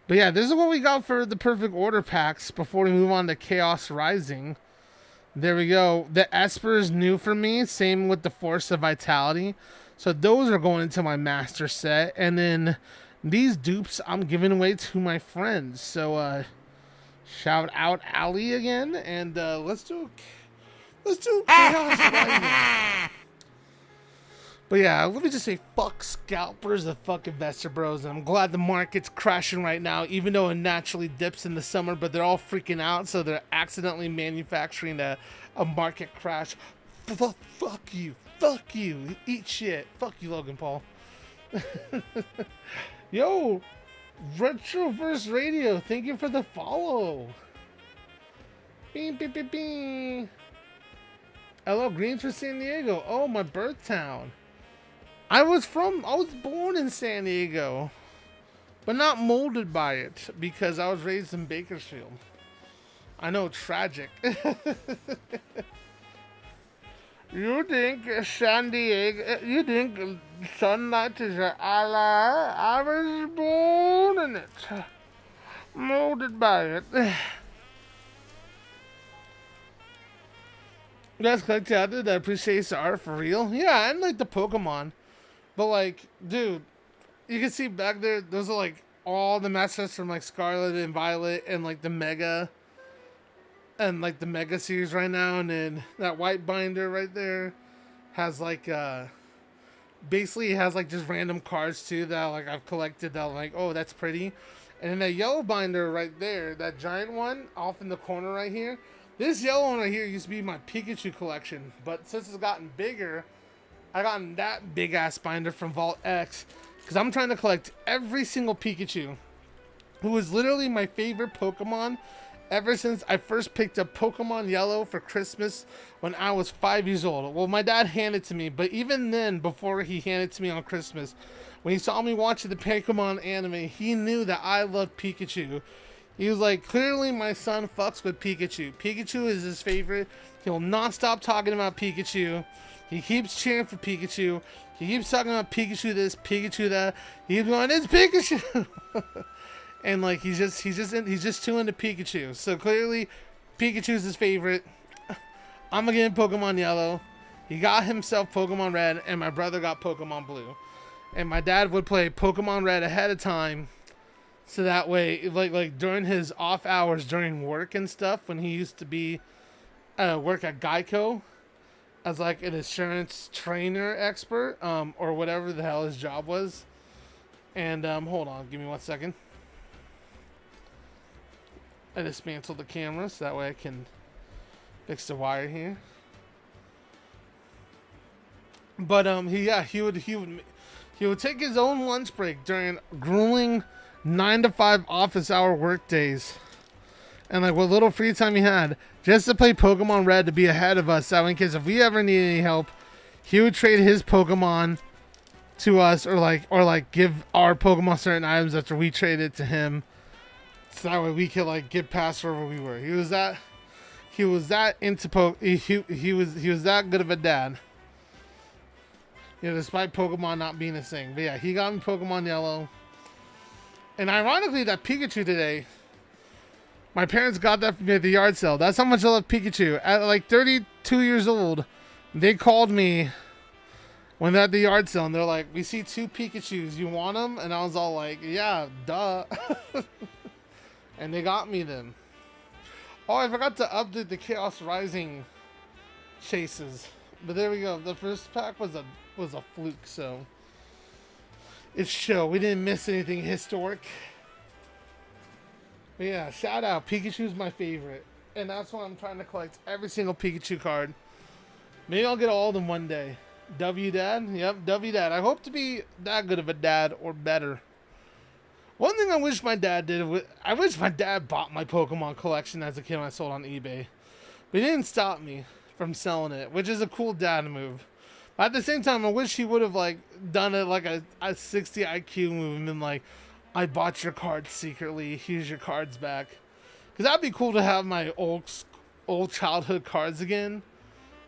yeah, this is what we got for the Perfect Order packs before we move on to Chaos Rising. There we go. The Esper is new for me. Same with the Force of Vitality. So those are going into my master set. And then these dupes I'm giving away to my friends. So shout out Ali again. And let's do Chaos Rising. But yeah, let me just say fuck scalpers and fuck investor bros. And I'm glad the market's crashing right now, even though it naturally dips in the summer, but they're all freaking out, so they're accidentally manufacturing a market crash. Fuck you. Fuck you. Eat shit. Fuck you, Logan Paul. Yo, Retroverse Radio, thank you for the follow. Bing, bing, bing, bing. Hello, Greens for San Diego. Oh, my birth town. I was born in San Diego, but not molded by it because I was raised in Bakersfield. I know, tragic. You think San Diego, you think sunlight is your ally? I was born in it, molded by it. You guys clicked out there that appreciates the art for real? Yeah, and like the Pokemon. But like, dude, you can see back there, those are like all the masters from like Scarlet and Violet and like the Mega series right now. And then that white binder right there has like basically it has like just random cards too that like I've collected that I'm like, oh, that's pretty. And then that yellow binder right there, that giant one off in the corner right here, this yellow one right here used to be my Pikachu collection, but since it's gotten bigger, I gotten that big ass binder from Vault X because I'm trying to collect every single Pikachu, who is literally my favorite Pokemon ever since I first picked up Pokemon Yellow for Christmas when I was 5 years old. Well, my dad handed it to me, but even then, before he handed it to me on Christmas, when he saw me watching the Pokemon anime, he knew that I loved Pikachu. He was like, clearly my son fucks with Pikachu. Pikachu is his favorite. He'll not stop talking about Pikachu. He keeps cheering for Pikachu. He keeps talking about Pikachu this, Pikachu that. He's going, it's Pikachu. And like he's just too into Pikachu. So clearly, Pikachu's his favorite. I'm gonna get him Pokemon Yellow. He got himself Pokemon Red, and my brother got Pokemon Blue. And my dad would play Pokemon Red ahead of time. So that way, like during his off hours during work and stuff, when he used to be work at Geico as like an insurance trainer expert, or whatever the hell his job was. And hold on, give me 1 second. I dismantled the camera so that way I can fix the wire here. But he would take his own lunch break during grueling 9 to 5 office hour work days, and like what little free time he had, just to play Pokemon Red to be ahead of us. So in case if we ever need any help, he would trade his Pokemon to us, or like give our Pokemon certain items after we trade it to him, so that way we could like get past wherever we were. He was that into he was that good of a dad. You know, despite Pokemon not being a thing. But yeah, he got me Pokemon Yellow. And ironically, that Pikachu today, my parents got that from me at the yard sale. That's how much I love Pikachu. At like 32 years old, they called me when they're at the yard sale, and they're like, we see 2 Pikachus. You want them? And I was all like, yeah, duh. And they got me them. Oh, I forgot to update the Chaos Rising chases. But there we go. The first pack was a fluke, so it's show. We didn't miss anything historic. But yeah, shout out. Pikachu's my favorite. And that's why I'm trying to collect every single Pikachu card. Maybe I'll get all of them one day. W Dad? Yep, W Dad. I hope to be that good of a dad or better. One thing I wish my dad did, I wish my dad bought my Pokemon collection as a kid when I sold on eBay. But he didn't stop me from selling it, which is a cool dad move. But at the same time, I wish he would have like done it like a 60 IQ move and been like, I bought your cards secretly, here's your cards back. Because that'd be cool to have my old childhood cards again.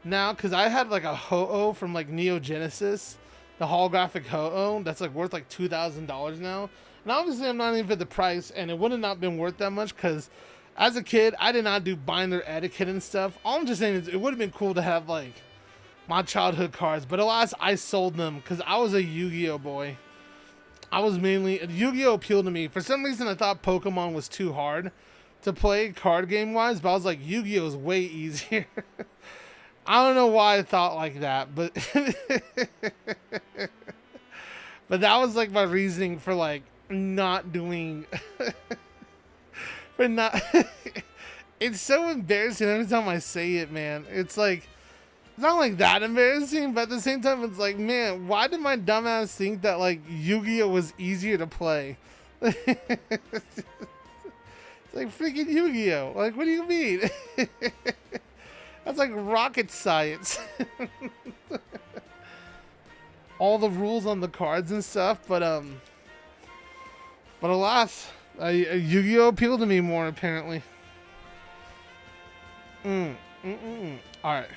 Now, because I had like a Ho-Oh from like Neo Genesis, the holographic Ho-Oh, that's like worth like $2,000 now. And obviously I'm not even for the price, and it would have not been worth that much because as a kid, I did not do binder etiquette and stuff. All I'm just saying is it would have been cool to have like my childhood cards, but alas, I sold them because I was a Yu-Gi-Oh boy. I was mainly, Yu-Gi-Oh appealed to me. For some reason, I thought Pokemon was too hard to play card game wise, but I was like, Yu-Gi-Oh is way easier. I don't know why I thought like that, but but that was like my reasoning for like not doing for not it's so embarrassing every time I say it, man. It's like, it's not like that embarrassing, but at the same time it's like, man, why did my dumbass think that like Yu-Gi-Oh was easier to play? It's like freaking Yu-Gi-Oh, like what do you mean? That's like rocket science. All the rules on the cards and stuff, but alas, Yu-Gi-Oh appealed to me more apparently. All right.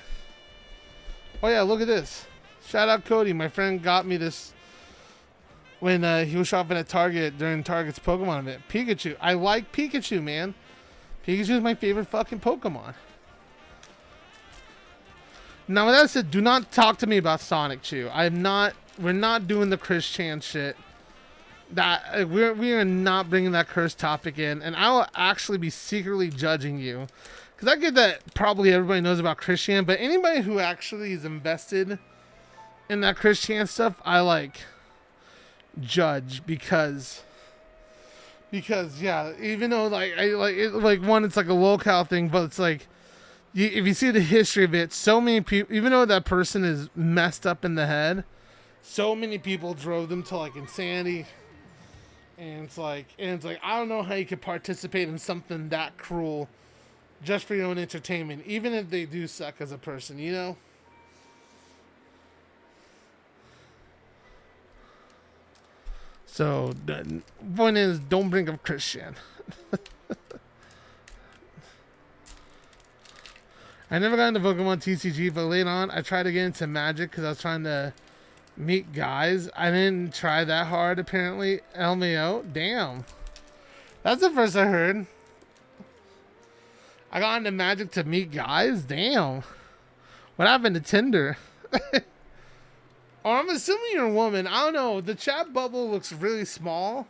Oh yeah, look at this. Shout out Cody. My friend got me this when he was shopping at Target during Target's Pokemon event. Pikachu. I like Pikachu, man. Pikachu is my favorite fucking Pokemon. Now with that said, do not talk to me about Sonic Chew. We're not doing the Chris Chan shit. That we are not bringing that cursed topic in, and I will actually be secretly judging you. Because I get that probably everybody knows about Chris Chan, but anybody who actually is invested in that Chris Chan stuff, I like judge because yeah, even though like one, it's like a locale thing, but it's like if you see the history of it, so many people, even though that person is messed up in the head, so many people drove them to like insanity. And it's like I don't know how you could participate in something that cruel just for your own entertainment, even if they do suck as a person, you know? So, the point is, don't bring up Christian. I never got into Pokemon TCG, but later on, I tried to get into Magic because I was trying to meet guys. I didn't try that hard, apparently. LMAO? Damn. That's the first I heard. I got into Magic to meet guys? Damn. What happened to Tinder? Or I'm assuming you're a woman. I don't know. The chat bubble looks really small.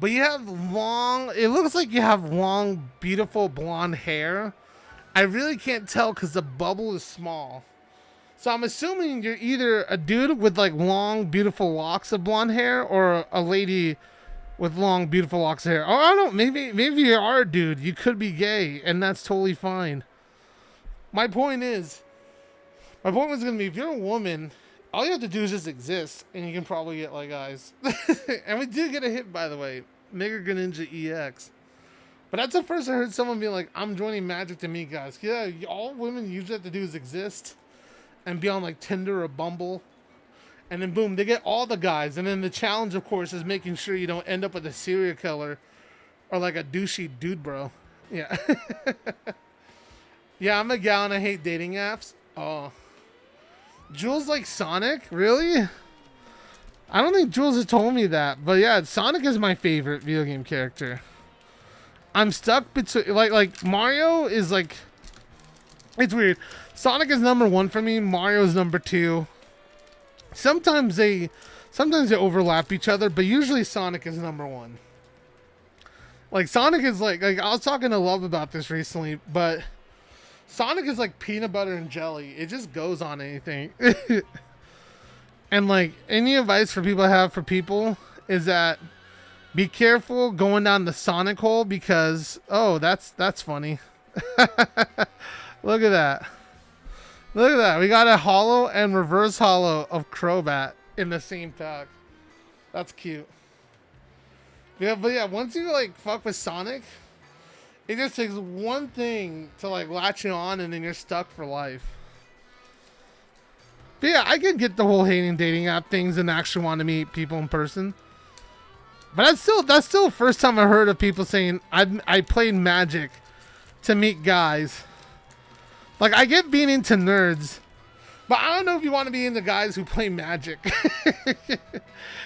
But you have long... It looks like you have long, beautiful blonde hair. I really can't tell because the bubble is small. So I'm assuming you're either a dude with like long, beautiful locks of blonde hair, or a lady with long, beautiful locks of hair. Or I don't know, maybe you are a dude. You could be gay, and that's totally fine. My point was gonna be, if you're a woman, all you have to do is just exist, and you can probably get like guys. And we do get a hit, by the way, Mega Greninja EX. But that's the first I heard someone be like, I'm joining Magic to meet guys. Yeah, all women usually have to do is exist and be on like Tinder or Bumble. And then boom, they get all the guys. And then the challenge, of course, is making sure you don't end up with a serial killer or like a douchey dude, bro. Yeah. Yeah, I'm a gal and I hate dating apps. Oh. Jules like Sonic? Really? I don't think Jules has told me that. But yeah, Sonic is my favorite video game character. I'm stuck between... Like Mario is like... It's weird. Sonic is number 1 for me. Mario is number 2. Sometimes they overlap each other, but usually Sonic is number 1. Like Sonic is like I was talking to Love about this recently, but Sonic is like peanut butter and jelly. It just goes on anything. And like any advice for people have for people is that be careful going down the Sonic hole because that's funny. Look at that. Look at that. We got a hollow and reverse hollow of Crobat in the same pack. That's cute. Yeah, but yeah, once you like fuck with Sonic, it just takes one thing to like latch you on and then you're stuck for life. But yeah, I could get the whole hating dating app things and actually want to meet people in person. But that's still the first time I heard of people saying I played Magic to meet guys. Like, I get being into nerds, but I don't know if you want to be into guys who play Magic.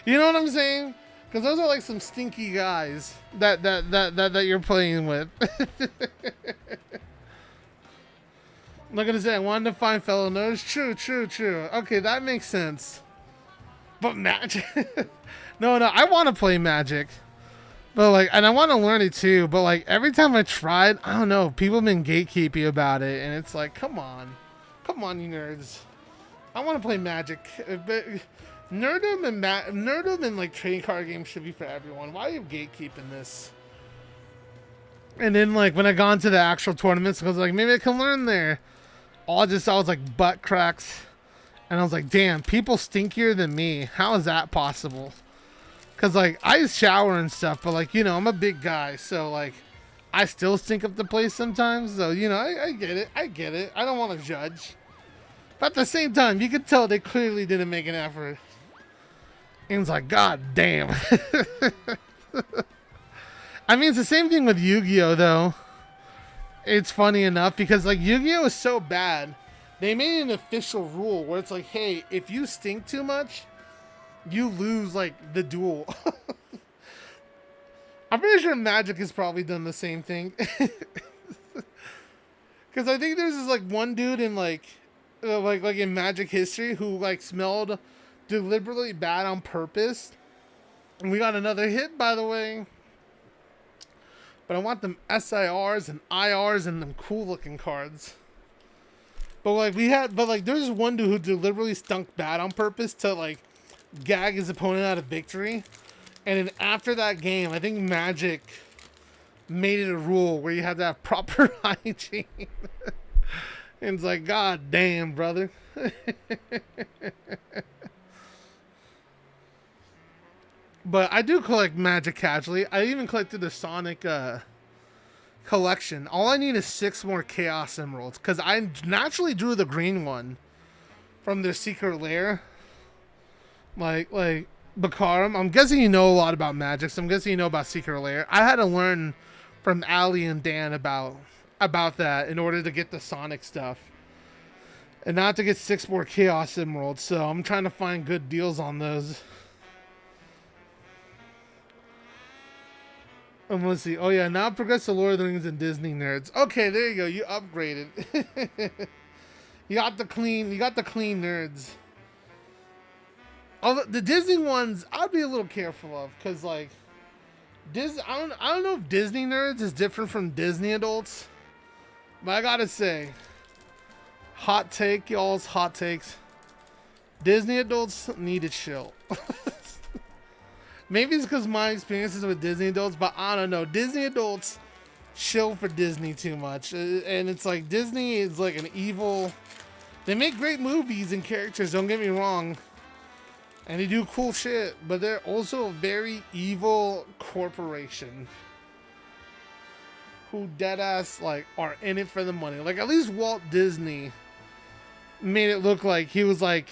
You know what I'm saying? Because those are like some stinky guys that you're playing with. I'm not gonna say I wanted to find fellow nerds. True. Okay, that makes sense. But Magic? No, I want to play Magic. But like, and I want to learn it too, but like every time I tried, I don't know, people have been gatekeepy about it, and it's like, come on, you nerds. I want to play Magic, but nerdom and like trading card games should be for everyone. Why are you gatekeeping this? And then like when I got into the actual tournaments, I was like, maybe I can learn there. All I just saw was like butt cracks, and I was like, damn, people stinkier than me. How is that possible? Because, like, I shower and stuff, but, like, you know, I'm a big guy, so, like, I still stink up the place sometimes. So, you know, I get it. I don't want to judge. But at the same time, you could tell they clearly didn't make an effort. And it's like, God damn. I mean, it's the same thing with Yu-Gi-Oh, though. It's funny enough, because, like, Yu-Gi-Oh is so bad. They made an official rule where it's like, hey, if you stink too much, you lose, like, the duel. I'm pretty sure Magic has probably done the same thing. Because I think there's this, like, one dude in, like in Magic history who, like, smelled deliberately bad on purpose. And we got another hit, by the way. But I want them SIRs and IRs and them cool-looking cards. But, like, there's this one dude who deliberately stunk bad on purpose to, like, gag his opponent out of victory. And then after that game, I think Magic made it a rule where you have to have proper hygiene. And it's like, God damn, brother. But I do collect Magic casually. I even collected the Sonic collection. All I need is 6 more Chaos Emeralds, because I naturally drew the green one from their secret lair. Like Bakaram, I'm guessing you know a lot about Magic, so I'm guessing you know about Secret Lair. I had to learn from Ali and Dan about that in order to get the Sonic stuff. And not to get 6 more Chaos Emeralds, so I'm trying to find good deals on those. Let's see. Oh yeah, now progress to Lord of the Rings and Disney nerds. Okay, there you go. You upgraded. You got the clean nerds. Although the Disney ones, I'd be a little careful of, because like Disney, I don't know if Disney nerds is different from Disney adults, but I gotta say, hot take, y'all's hot takes. Disney adults need to chill. Maybe it's because my experiences with Disney adults, but I don't know. Disney adults chill for Disney too much, and it's like Disney is like an evil. They make great movies and characters. Don't get me wrong. And they do cool shit, but they're also a very evil corporation who deadass like are in it for the money. Like at least Walt Disney made it look like he was like,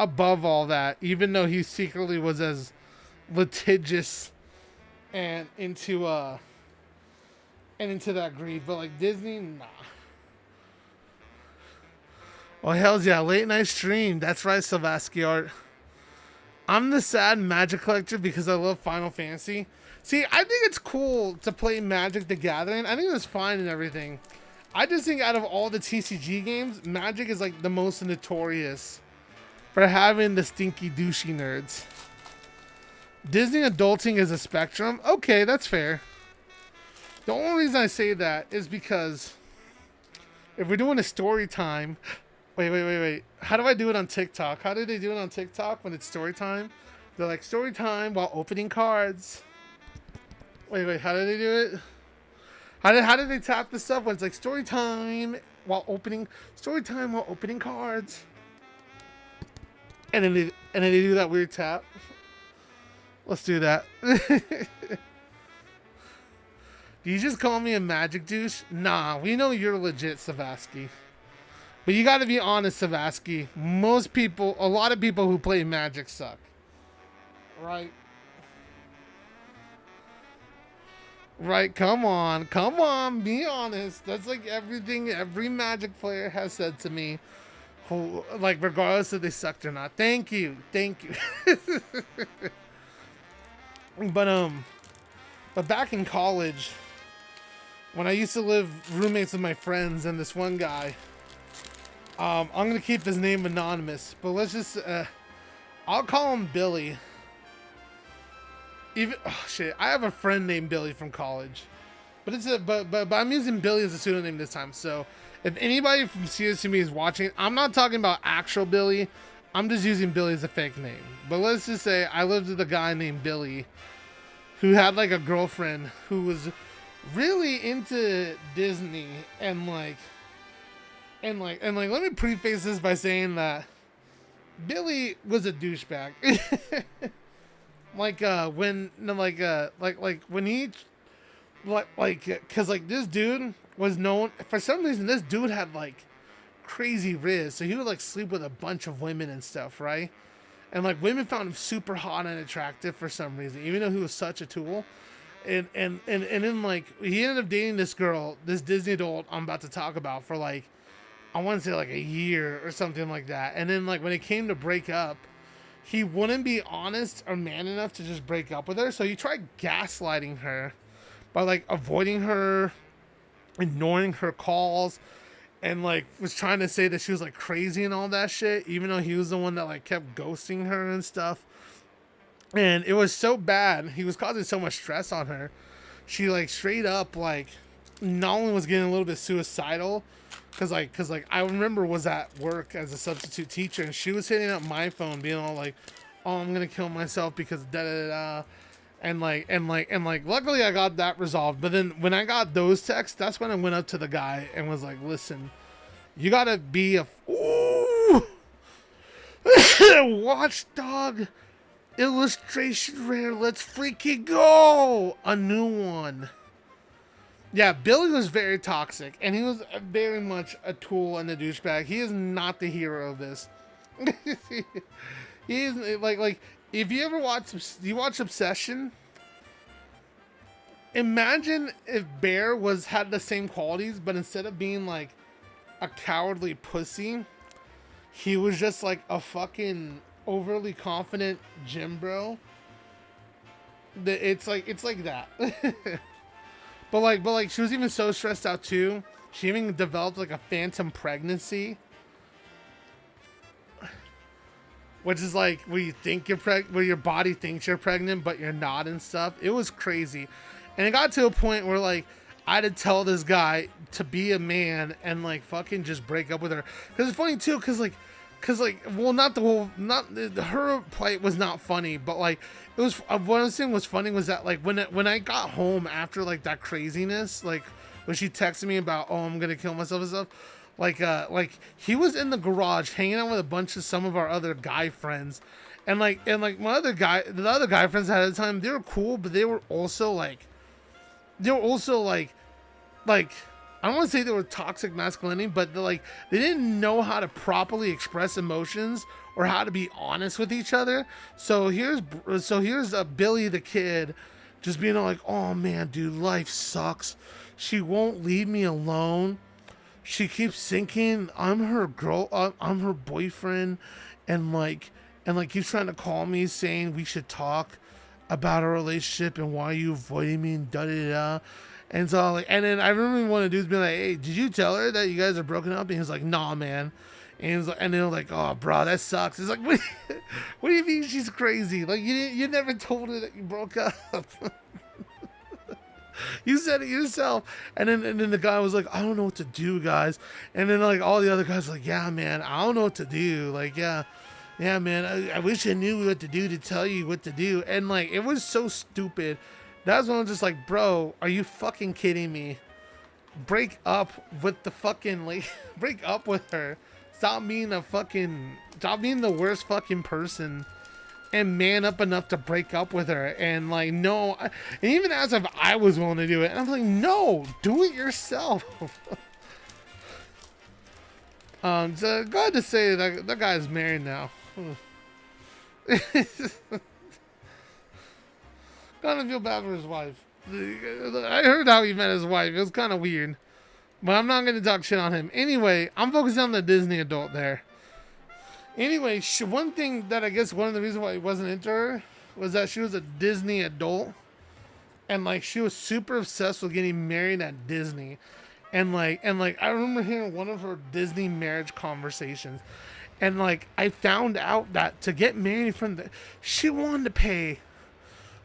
above all that, even though he secretly was as litigious and into that greed. But like Disney, nah. Oh hell's yeah, late night stream. That's right, Savasky Art. I'm the sad Magic collector because I love Final Fantasy. See, I think it's cool to play Magic the Gathering. I think that's fine and everything. I just think out of all the TCG games, Magic is like the most notorious for having the stinky douchey nerds. Disney adulting is a spectrum. Okay, that's fair. The only reason I say that is because if we're doing a story time... Wait. How do I do it on TikTok? How do they do it on TikTok when it's story time? They're like, story time while opening cards. Wait, how do they do it? How do they tap the stuff when it's like story time while opening cards? And then they do that weird tap. Let's do that. Do you just call me a Magic douche? Nah, we know you're legit, Savasky. But you gotta be honest, Savasky. A lot of people who play Magic suck. Right? Right, come on, be honest. That's like everything every Magic player has said to me. Who, like, regardless if they sucked or not. Thank you. But back in college, when I used to live roommates with my friends and this one guy, I'm gonna keep his name anonymous, but let's just I'll call him Billy. I have a friend named Billy from college, but I'm using Billy as a pseudonym this time. So if anybody from CSUME is watching, I'm not talking about actual Billy. I'm just using Billy as a fake name. But let's just say I lived with a guy named Billy who had like a girlfriend who was really into Disney and let me preface this by saying that Billy was a douchebag. Cause like this dude was known for some reason. This dude had like crazy riz, so he would like sleep with a bunch of women and stuff, right? And like women found him super hot and attractive for some reason, even though he was such a tool. And then like he ended up dating this girl, this Disney adult I'm about to talk about, for like, I want to say like a year or something like that. And then like when it came to break up, he wouldn't be honest or man enough to just break up with her. So he tried gaslighting her by like avoiding her, ignoring her calls, and like was trying to say that she was like crazy and all that shit, even though he was the one that like kept ghosting her and stuff. And it was so bad. He was causing so much stress on her. She like straight up like not only was getting a little bit suicidal, cause I remember was at work as a substitute teacher, and she was hitting up my phone being all like, "Oh, I'm gonna kill myself because da da da," and luckily I got that resolved. But then when I got those texts, that's when I went up to the guy and was like, "Listen, you gotta be a watchdog illustration rare. Let's freaking go! A new one." Yeah, Billy was very toxic, and he was very much a tool and a douchebag. He is not the hero of this. He is like if you ever watch Obsession, imagine if Bear had the same qualities, but instead of being like a cowardly pussy, he was just like a fucking overly confident gym bro. It's like that. But like she was even so stressed out too. She even developed like a phantom pregnancy, which is like where you think you're where your body thinks you're pregnant but you're not and stuff. It was crazy, and it got to a point where like I had to tell this guy to be a man and like fucking just break up with her. Cause it's funny too, cause her plight was not funny, but like it was, what I was saying was funny was that like when I got home after like that craziness, like when she texted me about, "Oh, I'm gonna kill myself" and stuff, like he was in the garage hanging out with a bunch of some of our other guy friends, and like the other guy friends I had at the time, they were cool, but they were also like I don't want to say they were toxic masculinity, but like they didn't know how to properly express emotions or how to be honest with each other. So here's Billy the kid just being like, oh man, dude, life sucks. She won't leave me alone. She keeps thinking I'm her girl, I'm her boyfriend, and keeps trying to call me saying we should talk about our relationship and why you avoiding me and da da da. And so like, and then I remember one of the dudes being like, hey, did you tell her that you guys are broken up? And he was like, nah, man. And they were like, oh, bro, that sucks. It's like, what do you mean she's crazy? Like you never told her that you broke up. You said it yourself. And then the guy was like, I don't know what to do, guys. And then like all the other guys were like, yeah, man, I don't know what to do. Like, yeah, man, I wish I knew what to do to tell you what to do. And like, it was so stupid. That's when I'm just like, bro, are you fucking kidding me? Break up with the fucking, like, break up with her. Stop being the worst fucking person and man up enough to break up with her. And like, no, and even as if I was willing to do it, and I'm like, no, do it yourself. So glad to say that guy's married now. Kind of feel bad for his wife. I heard how he met his wife. It was kind of weird. But I'm not going to talk shit on him. Anyway, I'm focusing on the Disney adult there. Anyway, one thing that I guess one of the reasons why he wasn't into her was that she was a Disney adult. And like she was super obsessed with getting married at Disney. And like I remember hearing one of her Disney marriage conversations. And like I found out that to get married she wanted to pay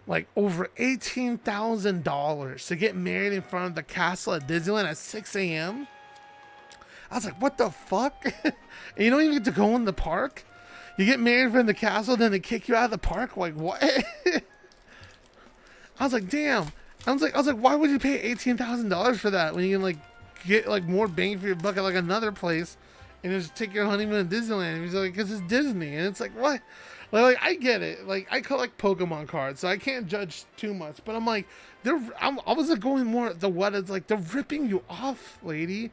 like over $18,000 to get married in front of the castle at Disneyland at 6 a.m. I was like, what the fuck? And you don't even get to go in the park? You get married in front of the castle, then they kick you out of the park? Like, what? I was like, damn. I was like, why would you pay $18,000 for that when you can like get like more bang for your buck at like another place and just take your honeymoon to Disneyland? And he's like, because it's Disney. And it's like, what? Like, I get it. Like, I collect Pokemon cards, so I can't judge too much. But I'm like, I was like going more the what it's like they're ripping you off, lady.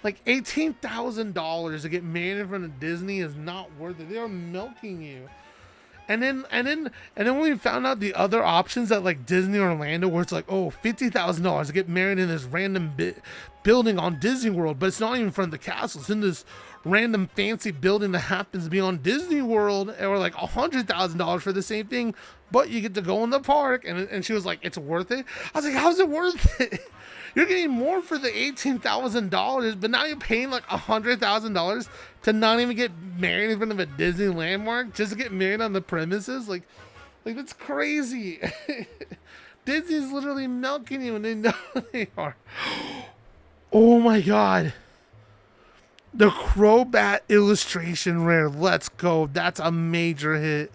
Like $18,000 to get married in front of Disney is not worth it. They're milking you. And then when we found out the other options at like Disney Orlando, where it's like, oh, $50,000 to get married in this random building on Disney World, but it's not even in front of the castle. It's in this random fancy building that happens to be on Disney World, and we're like $100,000 for the same thing, but you get to go in the park. And she was like, it's worth it. I was like, how's it worth it? You're getting more for the $18,000, but now you're paying like $100,000 to not even get married in front of a Disney landmark, just to get married on the premises. Like that's crazy. Disney's literally milking you, and they know they are. Oh my god. The Crobat illustration rare. Let's go. That's a major hit.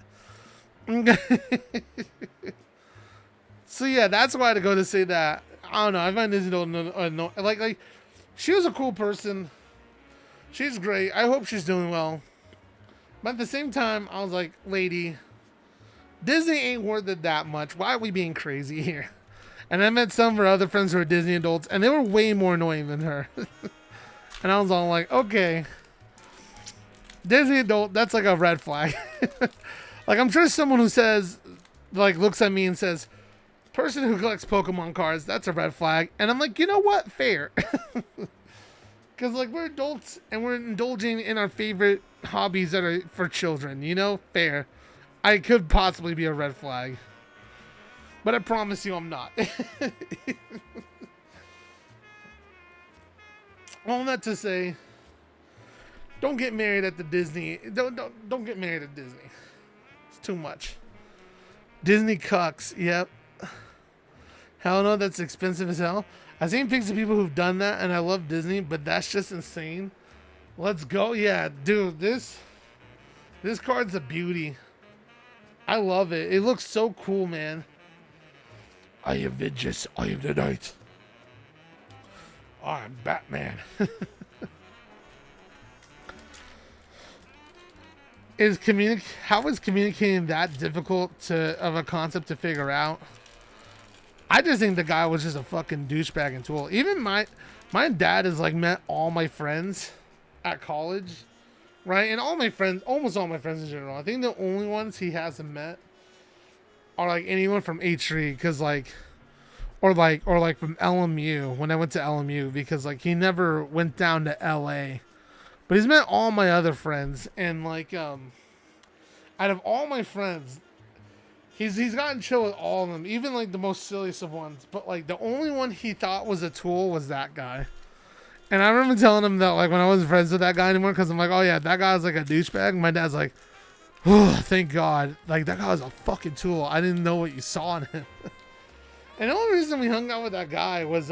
So yeah, that's why I had to go to say that. I don't know. I find Disney like she was a cool person. She's great. I hope she's doing well. But at the same time, I was like, lady, Disney ain't worth it that much. Why are we being crazy here? And I met some of her other friends who are Disney adults, and they were way more annoying than her. And I was all like, okay, Disney adult, that's like a red flag. Like, I'm sure someone who says, like, looks at me and says, person who collects Pokemon cards, that's a red flag. And I'm like, you know what? Fair. Because, like, we're adults and we're indulging in our favorite hobbies that are for children, you know? Fair. I could possibly be a red flag. But I promise you I'm not. All that to say, don't get married at the Disney. Don't get married at Disney. It's too much. Disney cucks. Yep. Hell no, that's expensive as hell. I've seen pictures of people who've done that, and I love Disney, but that's just insane. Let's go. Yeah, dude, this card's a beauty. I love it. It looks so cool, man. I am vengeance. I am the night. I'm Batman. How is communicating that difficult of a concept to figure out? I just think the guy was just a fucking douchebag and tool. Even my dad has like met all my friends at college, right? And all my friends, almost all my friends in general. I think the only ones he hasn't met are like anyone from H3, because like, or like from LMU when I went to LMU, because like he never went down to LA. But he's met all my other friends, and like out of all my friends, he's gotten chill with all of them, even like the most silliest of ones. But like the only one he thought was a tool was that guy. And I remember telling him that like when I wasn't friends with that guy anymore, because I'm like, oh yeah, that guy's like a douchebag. My dad's like, oh, thank God, like that guy was a fucking tool. I didn't know what you saw in him. And the only reason we hung out with that guy was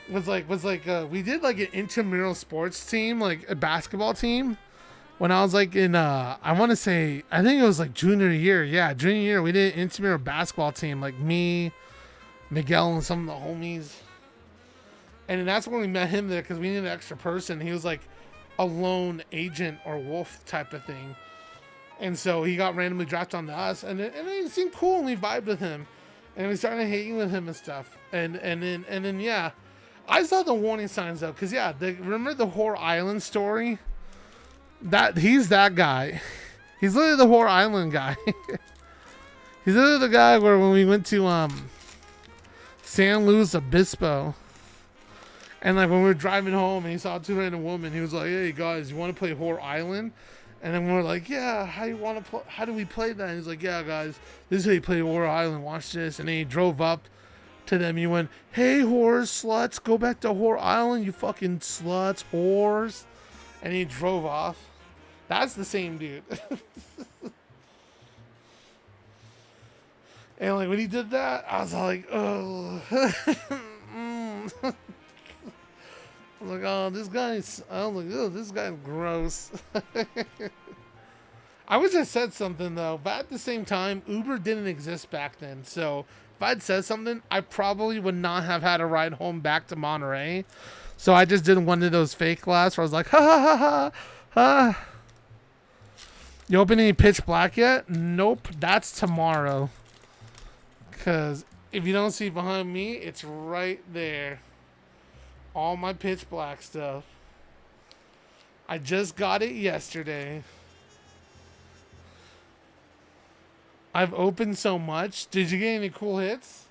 we did like an intramural sports team, like a basketball team, when I was like in I want to say, I think it was like junior year. Yeah, junior year we did an intramural basketball team, like me, Miguel, and some of the homies. And then that's when we met him there, because we needed an extra person. He was like a lone agent or wolf type of thing, and so he got randomly drafted onto us, and it seemed cool, and we vibed with him, and we started hanging with him and stuff, and then yeah. I saw the warning signs though, because yeah, remember the Whore Island story? That he's that guy. He's literally the Whore Island guy. He's literally the guy where when we went to San Luis Obispo, and like when we were driving home and he saw two random women, he was like, "Hey guys, you want to play Whore Island?" And then we were like, "Yeah, how do we play that?" And he's like, "Yeah, guys, this is how you play Whore Island. Watch this." And then he drove up to them. You went, "Hey whores, sluts, go back to Whore Island, you fucking sluts, whores." And he drove off. That's the same dude. And like when he did that, I was like, oh. I was like, oh, this guy's, I was like, oh, this guy's gross. I wish I said something though, but at the same time, Uber didn't exist back then, so if I'd said something, I probably would not have had a ride home back to Monterey. So I just did one of those fake laughs where I was like, ha ha ha ha ha. You open any Pitch Black yet? Nope, that's tomorrow. Because if you don't see behind me, it's right there. All my Pitch Black stuff. I just got it yesterday. I've opened so much. Did you get any cool hits?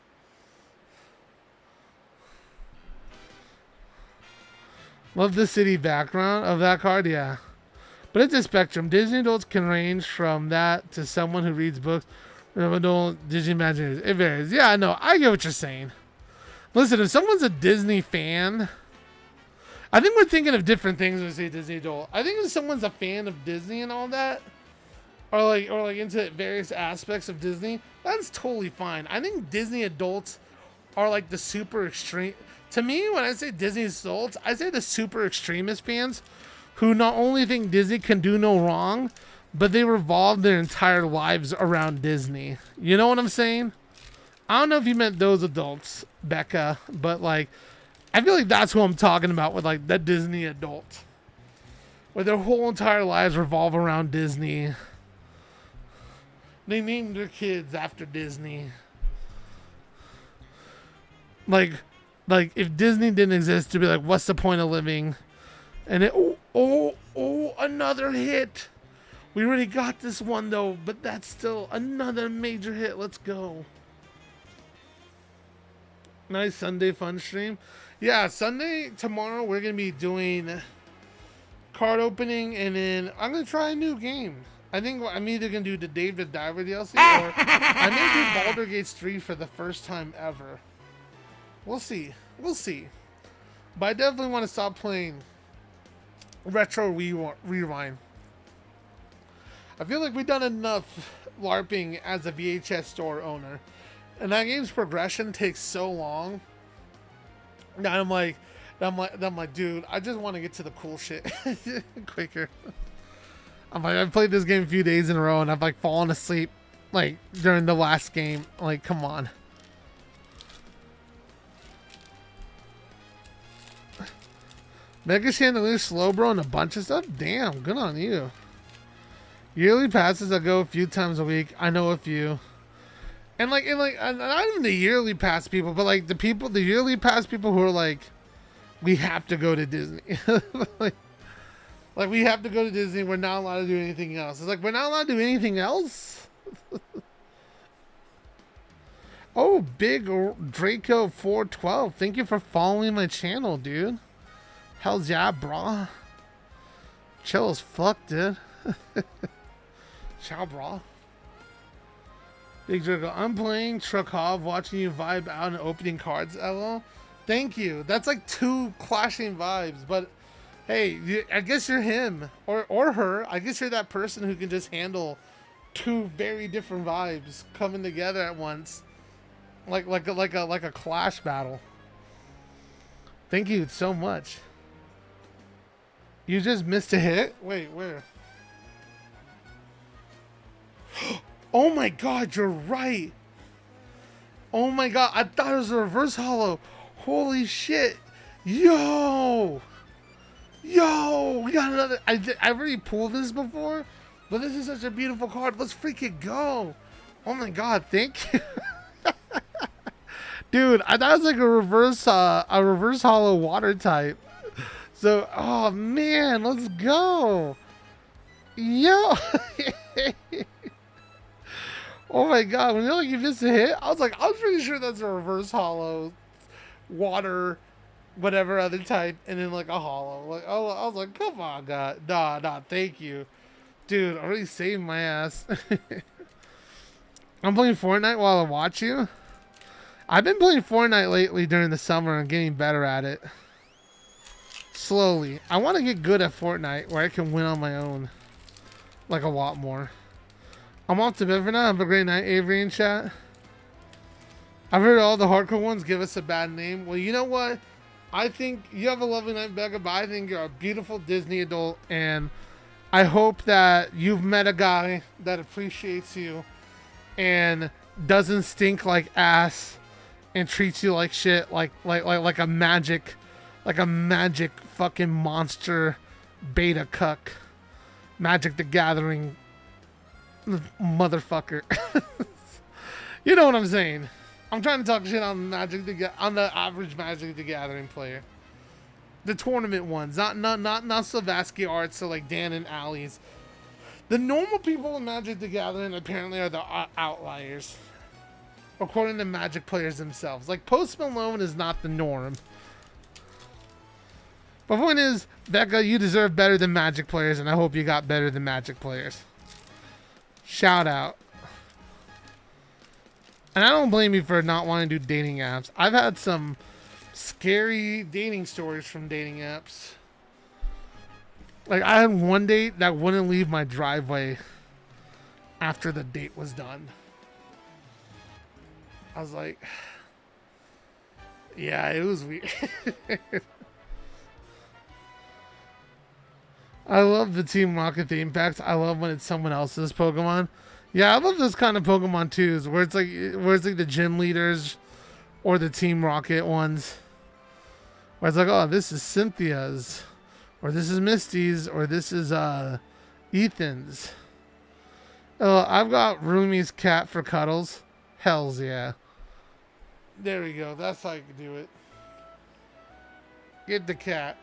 Love the city background of that card, yeah. But it's a spectrum. Disney adults can range from that to someone who reads books. Adult Disney imagineers. It varies. Yeah, I know. I get what you're saying. Listen, if someone's a Disney fan, I think we're thinking of different things when we say Disney adult. I think if someone's a fan of Disney and all that, or like into various aspects of Disney, that's totally fine. I think Disney adults are like the super extreme. To me, when I say Disney adults, I say the super extremist fans who not only think Disney can do no wrong, but they revolve their entire lives around Disney. You know what I'm saying? I don't know if you meant those adults, Becca, but like, I feel like that's who I'm talking about with like the Disney adult, where their whole entire lives revolve around Disney. They named their kids after Disney. Like if Disney didn't exist, to be like, what's the point of living? And it, another hit. We already got this one though, but that's still another major hit. Let's go. Nice Sunday fun stream. Yeah, Sunday, tomorrow, we're going to be doing card opening, and then I'm going to try a new game. I think I'm either going to do the David Diver DLC, or I may do Baldur's Gate 3 for the first time ever. We'll see. We'll see. But I definitely want to stop playing Retro Rewind. I feel like we've done enough LARPing as a VHS store owner. And that game's progression takes so long. And I'm like, dude, I just want to get to the cool shit quicker. I'm like, I've played this game a few days in a row, and I've like fallen asleep like during the last game. Like, come on. Mega Chandelier, Slowbro, and a bunch of stuff. Damn, good on you. Yearly passes, I go a few times a week. I know a few. and not even the yearly pass people, but like the yearly pass people who are like, we have to go to Disney. like we have to go to Disney. We're not allowed to do anything else. It's like, we're not allowed to do anything else. Oh, big Draco 412. Thank you for following my channel, dude. Hell's yeah, brah. Chill as fuck, dude. Ciao, brah. Big Draco, I'm playing Truckov, watching you vibe out and opening cards, LL. Thank you. That's like two clashing vibes, but hey, I guess you're him or her. I guess you're that person who can just handle two very different vibes coming together at once, like a clash battle. Thank you so much. You just missed a hit? Wait, where? Oh my god, you're right. Oh my god, I thought it was a reverse holo. Holy shit. Yo, we got another. I've already pulled this before, but this is such a beautiful card. Let's freaking go. Oh my god, thank you. Dude, I thought it was like a reverse holo water type. So, oh man, let's go. Yo. Oh my god, when you're like, you missed a hit, I was pretty sure that's a reverse holo water, whatever other type, and then like a holo. Like, oh, I was like, come on, god. Nah, thank you. Dude, I already saved my ass. I'm playing Fortnite while I watch you. I've been playing Fortnite lately during the summer and getting better at it. Slowly. I want to get good at Fortnite where I can win on my own. Like a lot more. I'm off to bed for now. Have a great night, Avery in chat. I've heard all the hardcore ones give us a bad name. Well, you know what? I think you have a lovely night, Becca, but I think you're a beautiful Disney adult, and I hope that you've met a guy that appreciates you and doesn't stink like ass and treats you like shit, like a magic fucking monster beta cuck. Magic the Gathering motherfucker. You know what I'm saying? I'm trying to talk shit on on the average Magic the Gathering player. The tournament ones, not Savasky Arts, so like Dan and Allie's. The normal people in Magic the Gathering apparently are the outliers, according to Magic players themselves. Like, Post Malone is not the norm. But the point is, Becca, you deserve better than Magic players, and I hope you got better than Magic players. Shout out. And I don't blame you for not wanting to do dating apps. I've had some scary dating stories from dating apps. Like, I had one date that wouldn't leave my driveway after the date was done. I was like, yeah, it was weird. I love the Team Rocket theme packs. I love when it's someone else's Pokemon. Yeah, I love this kind of Pokemon too, where it's like the gym leaders or the Team Rocket ones. Where it's like, oh, this is Cynthia's, or this is Misty's, or this is Ethan's. Oh, I've got Rumi's cat for cuddles. Hells yeah. There we go. That's how you can do it. Get the cat.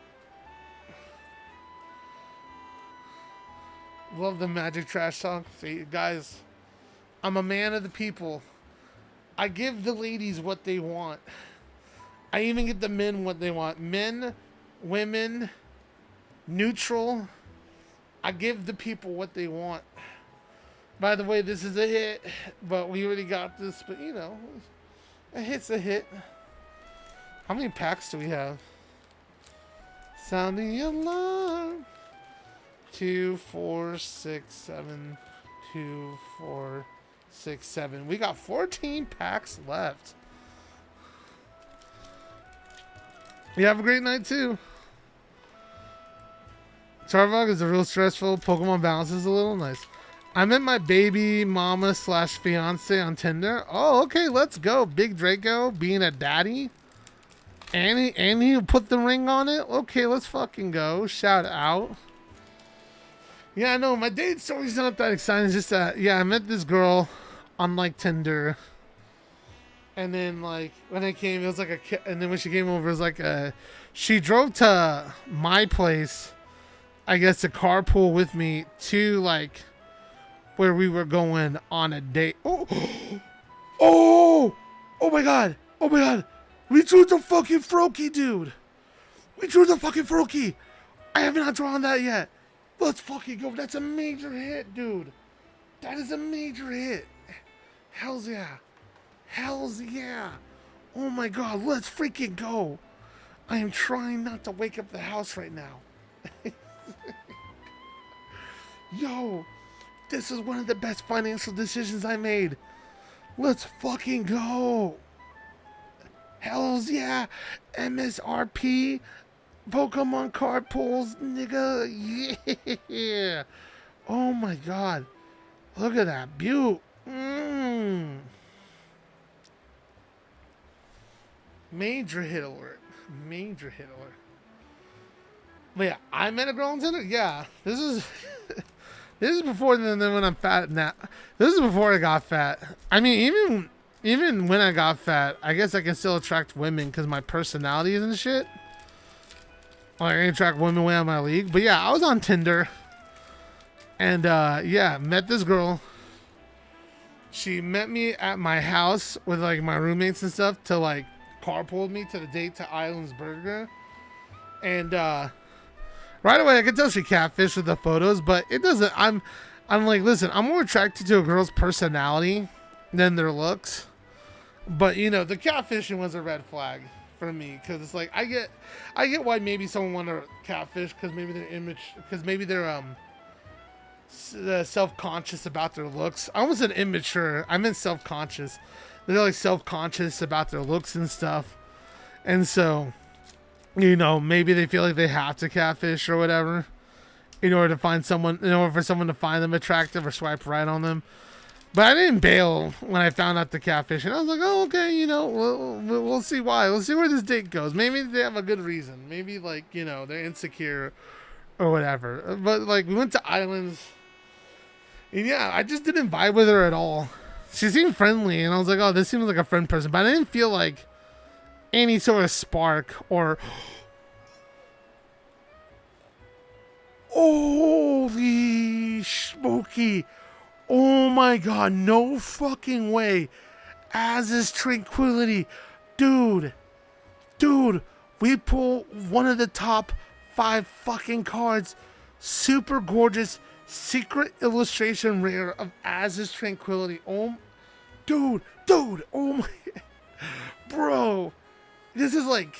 Love the Magic trash talk. See, guys, I'm a man of the people. I give the ladies what they want. I even give the men what they want. Men, women, neutral. I give the people what they want. By the way, this is a hit, but we already got this. But, you know, a hit's a hit. How many packs do we have? Sounding the alarm. 2, 4, 6, 7. 2, 4, 6, 7. We got 14 packs left. You have a great night too. Charvog is a real stressful. Pokemon balances a little nice. I met my baby mama / fiance on Tinder. Oh, okay, let's go. Big Draco being a daddy. And he put the ring on it. Okay, let's fucking go. Shout out. Yeah, I know, my date story's not that exciting. It's just that, yeah, I met this girl on, like, Tinder. And then like when I came, it was like and then when she came over, it was like she drove to my place, I guess, to carpool with me to like where we were going on a date. Oh, oh my god, oh my god, we drew the fucking Froakie, dude. We drew the fucking Froakie. I have not drawn that yet. Let's fucking go. That's a major hit, dude. That is a major hit. Hells yeah. Hells yeah. Oh my god, let's freaking go. I am trying not to wake up the house right now. Yo, this is one of the best financial decisions I made. Let's fucking go. Hells yeah. MSRP. Pokemon card pulls, nigga. Yeah. Oh my god. Look at that beaut. Major hit alert. Major hit alert. But yeah, I met a girl on Tinder. Yeah. This is this is before then when I'm fat now. This is before I got fat. I mean, even when I got fat, I guess I can still attract women because my personality is and shit. Like, I can attract women way out of my league. But yeah, I was on Tinder. And yeah, met this girl. She met me at my house with like my roommates and stuff to like carpool me to the date to Islands Burger. And right away I could tell she catfished with the photos, but it doesn't. I'm like, listen, I'm more attracted to a girl's personality than their looks. But you know, the catfishing was a red flag for me, because it's like I get why maybe someone want to catfish, because maybe they're self-conscious about their looks. I wasn't immature, I meant self-conscious. They're like self-conscious about their looks and stuff, and so, you know, maybe they feel like they have to catfish or whatever in order for someone to find them attractive or swipe right on them. But I didn't bail when I found out the catfish, and I was like, oh, okay, you know, we'll see why. We'll see where this date goes. Maybe they have a good reason. Maybe, like, you know, they're insecure or whatever. But, like, we went to Islands, and yeah, I just didn't vibe with her at all. She seemed friendly, and I was like, oh, this seems like a friend person. But I didn't feel like any sort of spark or... Holy smoky. Oh my god, no fucking way. As is Tranquility. Dude, we pull one of the top 5 fucking cards. Super gorgeous secret illustration rare of As is Tranquility. Oh, dude, oh my, bro. This is like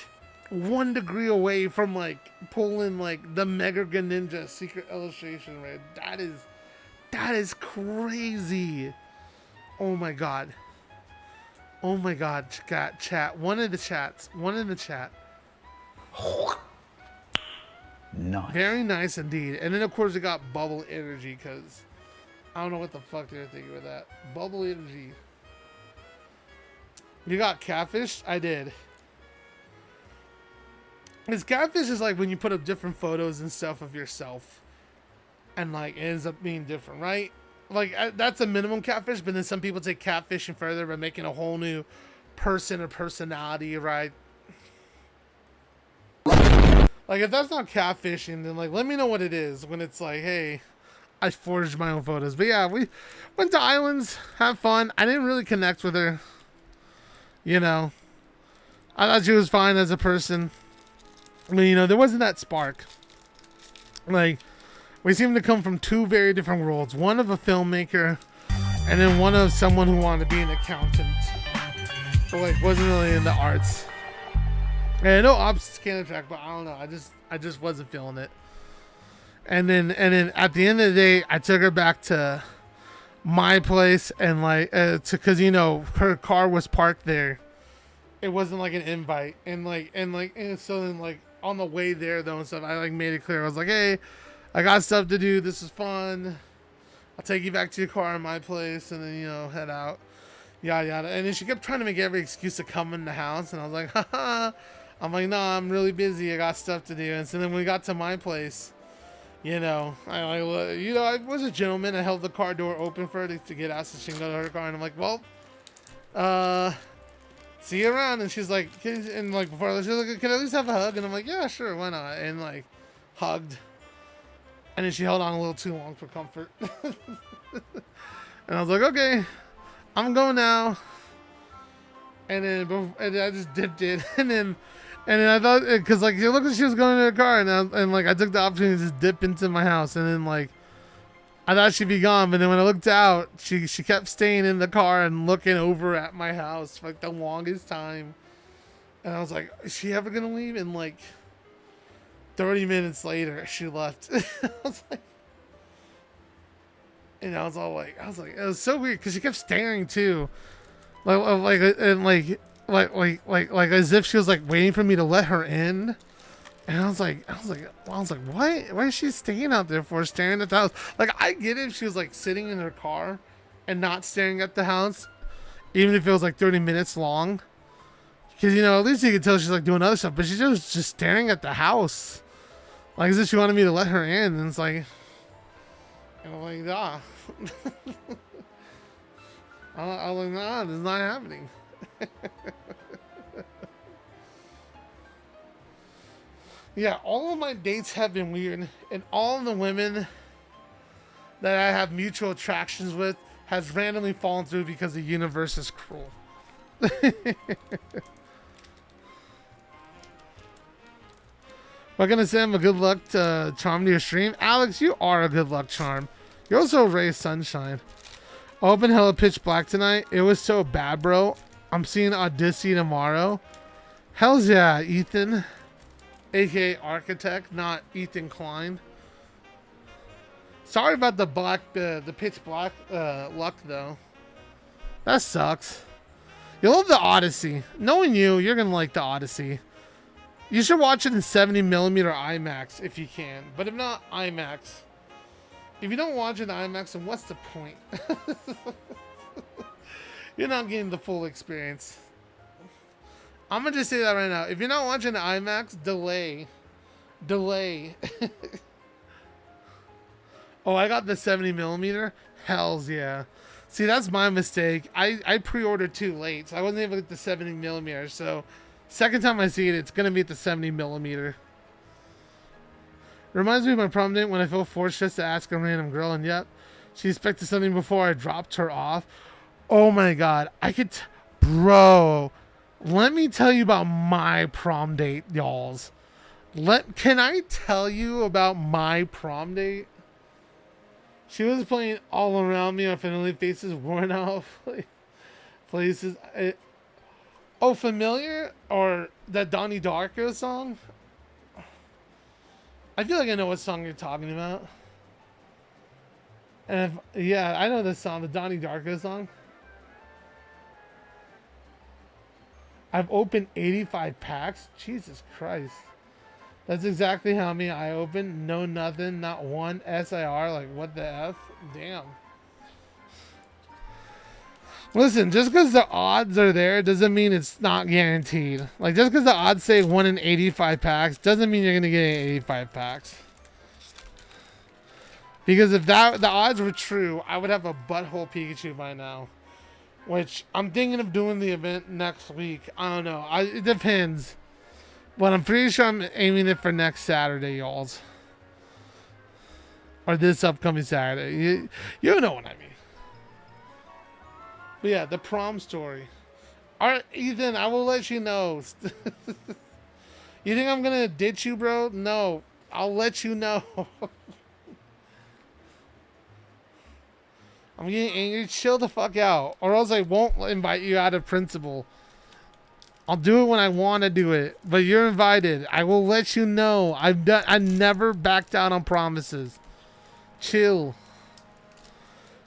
1 degree away from like pulling like the Mega Ninja secret illustration rare. That is crazy. Oh my god. Oh my god, chat. One in the chat. Nice. Very nice indeed. And then of course we got bubble energy, because I don't know what the fuck they're thinking with that. Bubble energy. You got catfish? I did. Because catfish is like when you put up different photos and stuff of yourself, and like it ends up being different, right? Like that's a minimum catfish, but then some people take catfishing further by making a whole new person or personality, right? Like if that's not catfishing, then like let me know what it is when it's like, hey, I forged my own photos. But yeah, we went to Islands, had fun. I didn't really connect with her, you know. I thought she was fine as a person. I mean, you know, there wasn't that spark. Like, we seemed to come from 2 very different worlds. One of a filmmaker, and then one of someone who wanted to be an accountant. But like, wasn't really in the arts. And I know opposites can attract, but I don't know. I just wasn't feeling it. And then at the end of the day, I took her back to my place, and like, because you know her car was parked there. It wasn't like an invite, and so then like on the way there though and stuff, I like made it clear. I was like, hey, I got stuff to do. This is fun. I'll take you back to your car in my place, and then, you know, head out. Yada yada. And then she kept trying to make every excuse to come in the house, and I was like, haha. I'm like, no, I'm really busy. I got stuff to do. And so then when we got to my place, you know, I was a gentleman. I held the car door open for her to get out so she can go to her car. And I'm like, well, see you around. And she's like, and like before, she's like, can I at least have a hug? And I'm like, yeah, sure, why not? And like, hugged. And then she held on a little too long for comfort. And I was like, okay, I'm going now. And then I just dipped in. And then I thought, because like, it looked like she was going to her car. And like, I took the opportunity to just dip into my house. And then like, I thought she'd be gone. But then when I looked out, she kept staying in the car and looking over at my house for like the longest time. And I was like, is she ever going to leave? And like, 30 minutes later, she left. I was like, and I was like, it was so weird because she kept staring too, like as if she was like waiting for me to let her in. And I was like, why is she staying out there for, staring at the house? Like, I get it if she was like sitting in her car and not staring at the house, even if it was like 30 minutes long, because you know at least you could tell she's like doing other stuff. But she just staring at the house. Like as if she wanted me to let her in, and it's like, and I'm like, nah. I was like, nah, this is not happening. Yeah, all of my dates have been weird, and all of the women that I have mutual attractions with has randomly fallen through because the universe is cruel. We're gonna send him a good luck charm to your stream. Alex, you are a good luck charm. You're also a ray of sunshine. Open hella pitch black tonight. It was so bad, bro. I'm seeing Odyssey tomorrow. Hell's yeah, Ethan. AKA Architect, not Ethan Klein. Sorry about the pitch black luck though. That sucks. You love the Odyssey. Knowing you, you're gonna like the Odyssey. You should watch it in 70mm IMAX if you can. But if not, IMAX. If you don't watch it in IMAX, then what's the point? You're not getting the full experience. I'm going to just say that right now. If you're not watching the IMAX, delay. Delay. Oh, I got the 70mm? Hells yeah. See, that's my mistake. I pre-ordered too late, so I wasn't able to get the 70mm. So... second time I see it, it's gonna be at the 70mm. Reminds me of my prom date when I felt forced just to ask a random girl, and yep, she expected something before I dropped her off. Oh my god, bro, let me tell you about my prom date, y'alls. Can I tell you about my prom date? She was playing All Around Me on Familiar Faces, worn out places. Oh, Familiar? Or that Donnie Darko song? I feel like I know what song you're talking about. And yeah, I know this song, the Donnie Darko song. I've opened 85 packs? Jesus Christ. That's exactly how many I opened. No nothing, not one SIR. Like, what the F? Damn. Listen, just because the odds are there doesn't mean it's not guaranteed. Like, just because the odds say 1 in 85 packs doesn't mean you're going to get 85 packs. Because if the odds were true, I would have a butthole Pikachu by now. Which, I'm thinking of doing the event next week. I don't know. It depends. But I'm pretty sure I'm aiming it for next Saturday, y'alls. Or this upcoming Saturday. You know what I mean. But yeah, the prom story. Alright, Ethan, I will let you know. You think I'm gonna ditch you, bro? No. I'll let you know. I'm getting angry. Chill the fuck out. Or else I won't invite you out of principle. I'll do it when I want to do it. But you're invited. I will let you know. I never backed out on promises. Chill.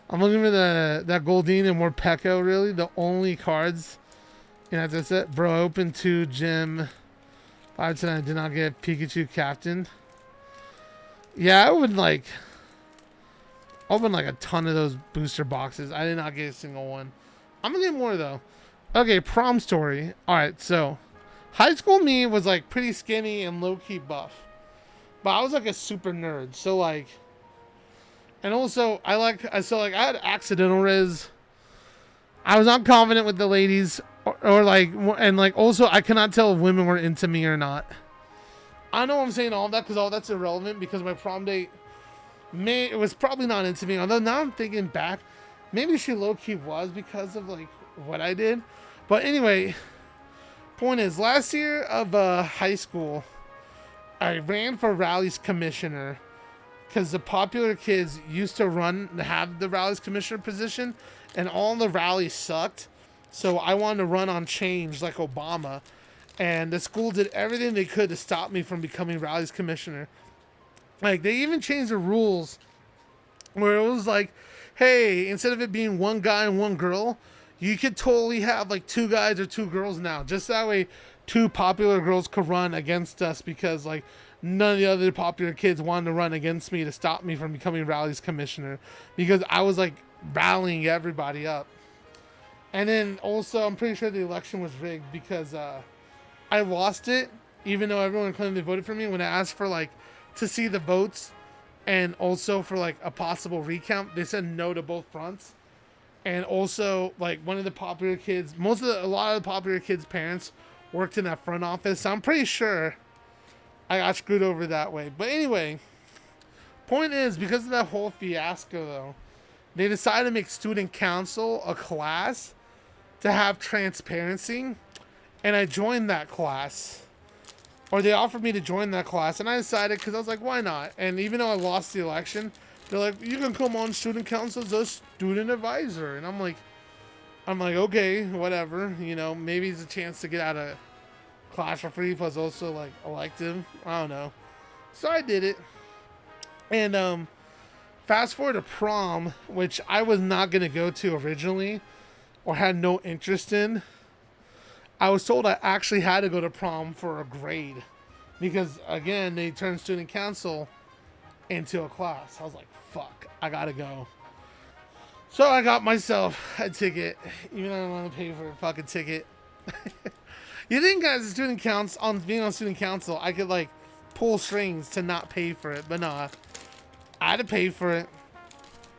I'm looking for that Goldeen and Morpeko, really. The only cards. Yeah, that's it. Bro, I opened 2 gym. 5 tonight. Did not get Pikachu captain. Yeah, I would like... open like a ton of those booster boxes. I did not get a single one. I'm gonna get more though. Okay, prom story. Alright, so high school me was like pretty skinny and low-key buff. But I was like a super nerd. So like, and also I had accidental riz. I was not confident with the ladies. or like, and like also I cannot tell if women were into me or not. I know I'm saying all that because all that's irrelevant because my prom date, it was probably not into me. Although now I'm thinking back, maybe she low-key was because of like what I did. But anyway, point is, last year of high school, I ran for rallies commissioner because the popular kids used to have the rallies commissioner position, and all the rallies sucked. So I wanted to run on change like Obama. And the school did everything they could to stop me from becoming rallies commissioner. Like, they even changed the rules where it was like, hey, instead of it being one guy and one girl, you could totally have like 2 guys or 2 girls now. Just that way 2 popular girls could run against us because like none of the other popular kids wanted to run against me to stop me from becoming rallies commissioner because I was like rallying everybody up. And then also I'm pretty sure the election was rigged because I lost it, even though everyone claimed they voted for me. When I asked for like to see the votes and also for like a possible recount, they said no to both fronts. And also like one of the popular kids, a lot of the popular kids' parents worked in that front office. So I'm pretty sure I got screwed over that way. But anyway, point is, because of that whole fiasco though, they decided to make student council a class to have transparency. And I joined that class, or they offered me to join that class, and I decided because I was like, why not? And even though I lost the election, they're like, you can come on student council as a student advisor, and I'm like, okay, whatever, you know, maybe it's a chance to get out of class for free, plus also like elective, I don't know. So I did it, and fast forward to prom, which I was not gonna go to originally, or had no interest in. I was told I actually had to go to prom for a grade because, again, they turned student council into a class. I was like, fuck, I gotta go. So I got myself a ticket, even though I don't want to pay for a fucking ticket. You think as a student council, being on student council, I could like pull strings to not pay for it, but nah, I had to pay for it.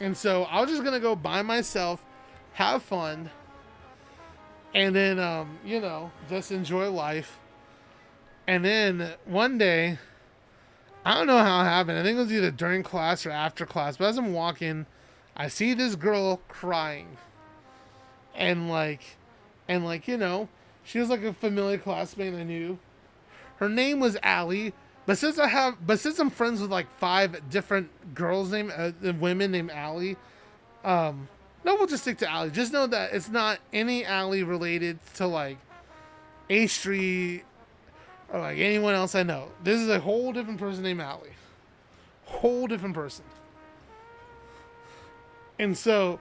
And so I was just gonna go by myself, have fun, and then, you know, just enjoy life. And then one day, I don't know how it happened. I think it was either during class or after class. But as I'm walking, I see this girl crying. And you know, she was like a familiar classmate I knew. Her name was Allie. But since I'm friends with like 5 different women named Allie, no, we'll just stick to Allie. Just know that it's not any Allie related to like A Street or like anyone else I know. This is a whole different person named Allie. Whole different person. And so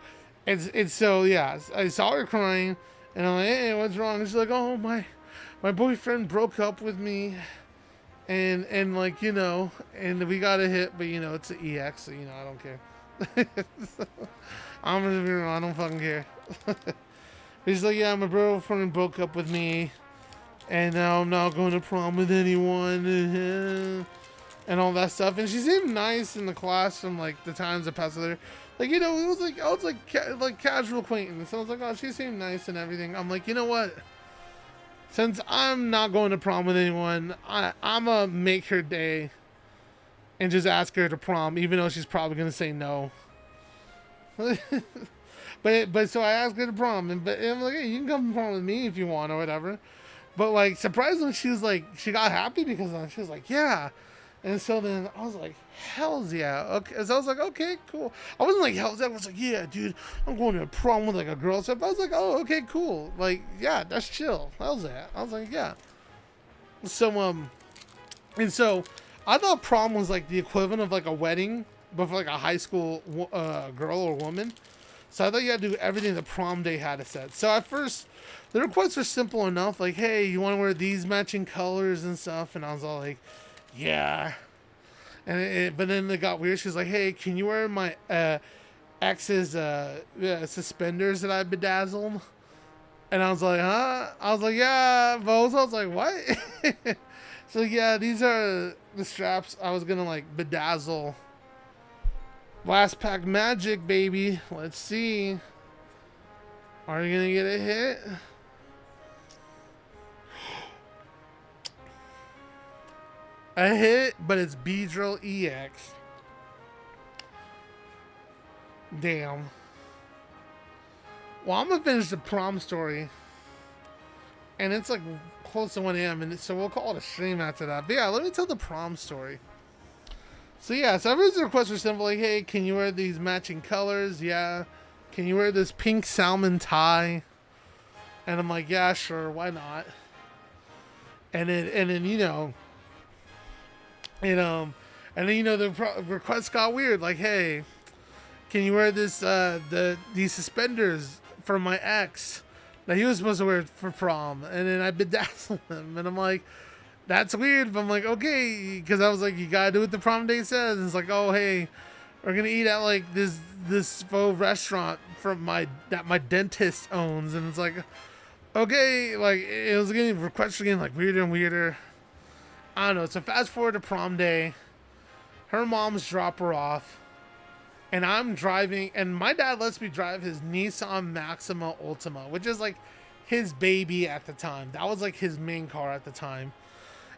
it's so yeah, I saw her crying and I'm like, hey, what's wrong? And she's like, oh, my boyfriend broke up with me and like, you know, and we got a hit, but you know, it's an EX, so you know, I don't care. I'm gonna be wrong, I don't fucking care. He's like, yeah, my girlfriend broke up with me, and now I'm not going to prom with anyone, and all that stuff. And she seemed nice in the class from like the times I passed with her. Like, you know, it was like, I was like casual acquaintance. So I was like, oh, she seemed nice and everything. I'm like, you know what? Since I'm not going to prom with anyone, I'm gonna make her day and just ask her to prom, even though she's probably gonna say no. but so I asked her to prom, and I'm like, hey, you can come to prom with me if you want or whatever. But like, surprisingly, she was like, she got happy because of that. She was like, yeah. And so then I was like, hell's yeah. Okay. So I was like, okay, cool. I wasn't like, hell's yeah. I was like, yeah, dude, I'm going to a prom with like a girl. So I was like, oh, okay, cool. Like, yeah, that's chill. Hell's yeah. I was like, yeah. So, and so I thought prom was like the equivalent of like a wedding, but for like a high school girl or woman. So I thought you had to do everything the prom day had to set. So at first, the requests were simple enough. Like, hey, you want to wear these matching colors and stuff? And I was all like, yeah. And but then it got weird. She was like, hey, can you wear my ex's suspenders that I bedazzled? And I was like, huh? I was like, yeah. But I was like, what? So yeah, these are the straps I was gonna like bedazzle. Last pack magic, baby. Let's see. Are you gonna get a hit? A hit, but it's Beedrill EX. Damn. Well, I'm gonna finish the prom story. And it's like close to 1 a.m. and so we'll call it a stream after that. But yeah, let me tell the prom story. So yeah, so everyone's requests were simple, like, hey, can you wear these matching colors? Yeah. Can you wear this pink salmon tie? And I'm like, yeah, sure, why not? And then you know, and then you know the requests got weird, like, hey, can you wear this these suspenders for my ex that he was supposed to wear for prom? And then I bedazzled him, and I'm like, that's weird, but I'm like, okay, because I was like, you gotta do what the prom date says. And it's like, oh, hey, we're gonna eat at like this faux restaurant that my dentist owns, and it's like, okay, like it was getting requests were getting like weirder and weirder. I don't know. So fast forward to prom day, her mom's drop her off, and I'm driving, and my dad lets me drive his Nissan Maxima Ultima, which is like his baby at the time. That was like his main car at the time.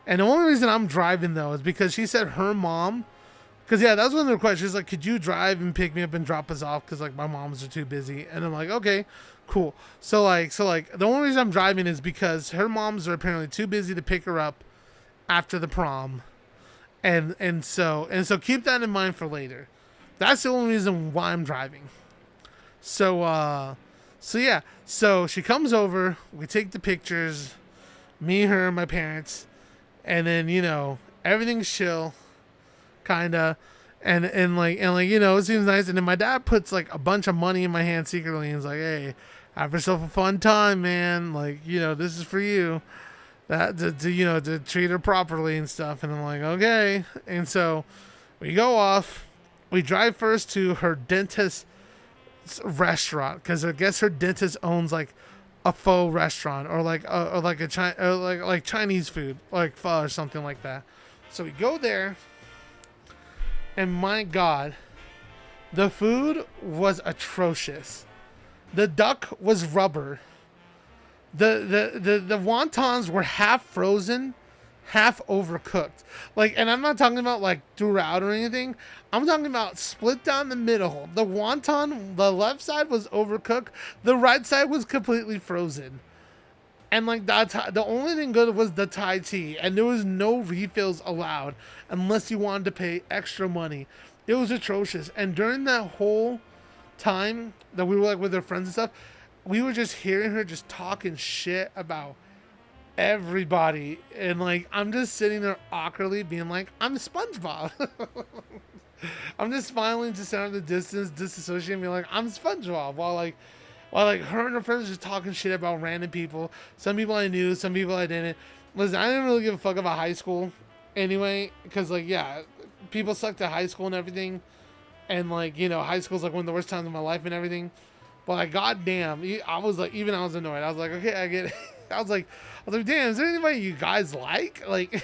And the only reason I'm driving though is because she said her mom, because yeah, that's one of the requests. She's like, could you drive and pick me up and drop us off? Because like my moms are too busy. And I'm like, okay, cool. So like the only reason I'm driving is because her moms are apparently too busy to pick her up after the prom. And so keep that in mind for later. That's the only reason why I'm driving. So yeah. So she comes over, we take the pictures, me, her, my parents, and then, you know, everything's chill, kinda. And like, you know, it seems nice. And then my dad puts like a bunch of money in my hand secretly and he's like, hey, have yourself a fun time, man. Like, you know, this is for you. That to you know, to treat her properly and stuff. And I'm like, okay. And so we go off. We drive first to her dentist's restaurant because I guess her dentist owns like a pho restaurant or like a Chinese food, like pho or something like that. So we go there, and my God, the food was atrocious. The duck was rubber. The wontons were half frozen, half overcooked. Like, and I'm not talking about like throughout or anything. I'm talking about split down the middle. The wonton, the left side was overcooked. The right side was completely frozen. And like the only thing good was the Thai tea, and there was no refills allowed unless you wanted to pay extra money. It was atrocious. And during that whole time that we were like with her friends and stuff, we were just hearing her just talking shit about everybody, and like I'm just sitting there awkwardly being like, I'm SpongeBob. I'm just smiling just out of the distance, disassociating, being like, I'm SpongeBob, while her and her friends just talking shit about random people. Some people I knew, some people I didn't. Listen, I didn't really give a fuck about high school anyway, because like, yeah, people sucked at high school and everything, and like, you know, high school's like one of the worst times of my life and everything. But like, goddamn, I was annoyed. I was like, okay, I get it. I was like, damn, is there anybody you guys like? Like,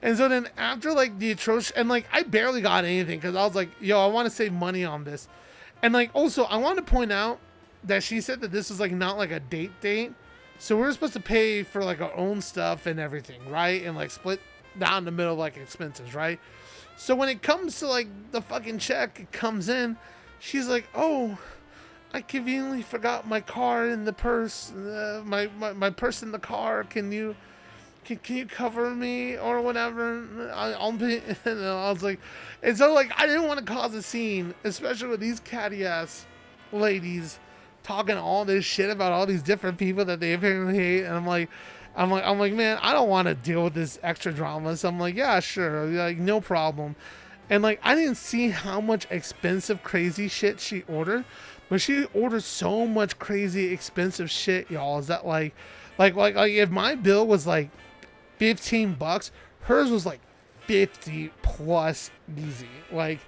and so then after like the atrocious, and like I barely got anything because I was like, yo, I want to save money on this. And like, also, I want to point out that she said that this was like not like a date. So we're supposed to pay for like our own stuff and everything, right? And like split down the middle like expenses, right? So when it comes to like the fucking check, it comes in. She's like, oh, I conveniently forgot my car in the purse, my purse in the car. Can you cover me or whatever? I'll be, and I was like, and so like I didn't want to cause a scene, especially with these catty ass ladies talking all this shit about all these different people that they apparently hate, and I'm like, man, I don't want to deal with this extra drama. So I'm like, yeah, sure, like no problem. And like I didn't see how much expensive crazy shit she ordered, but she ordered so much crazy expensive shit, y'all. Is that like if my bill was like $15, hers was like 50 plus easy. Like,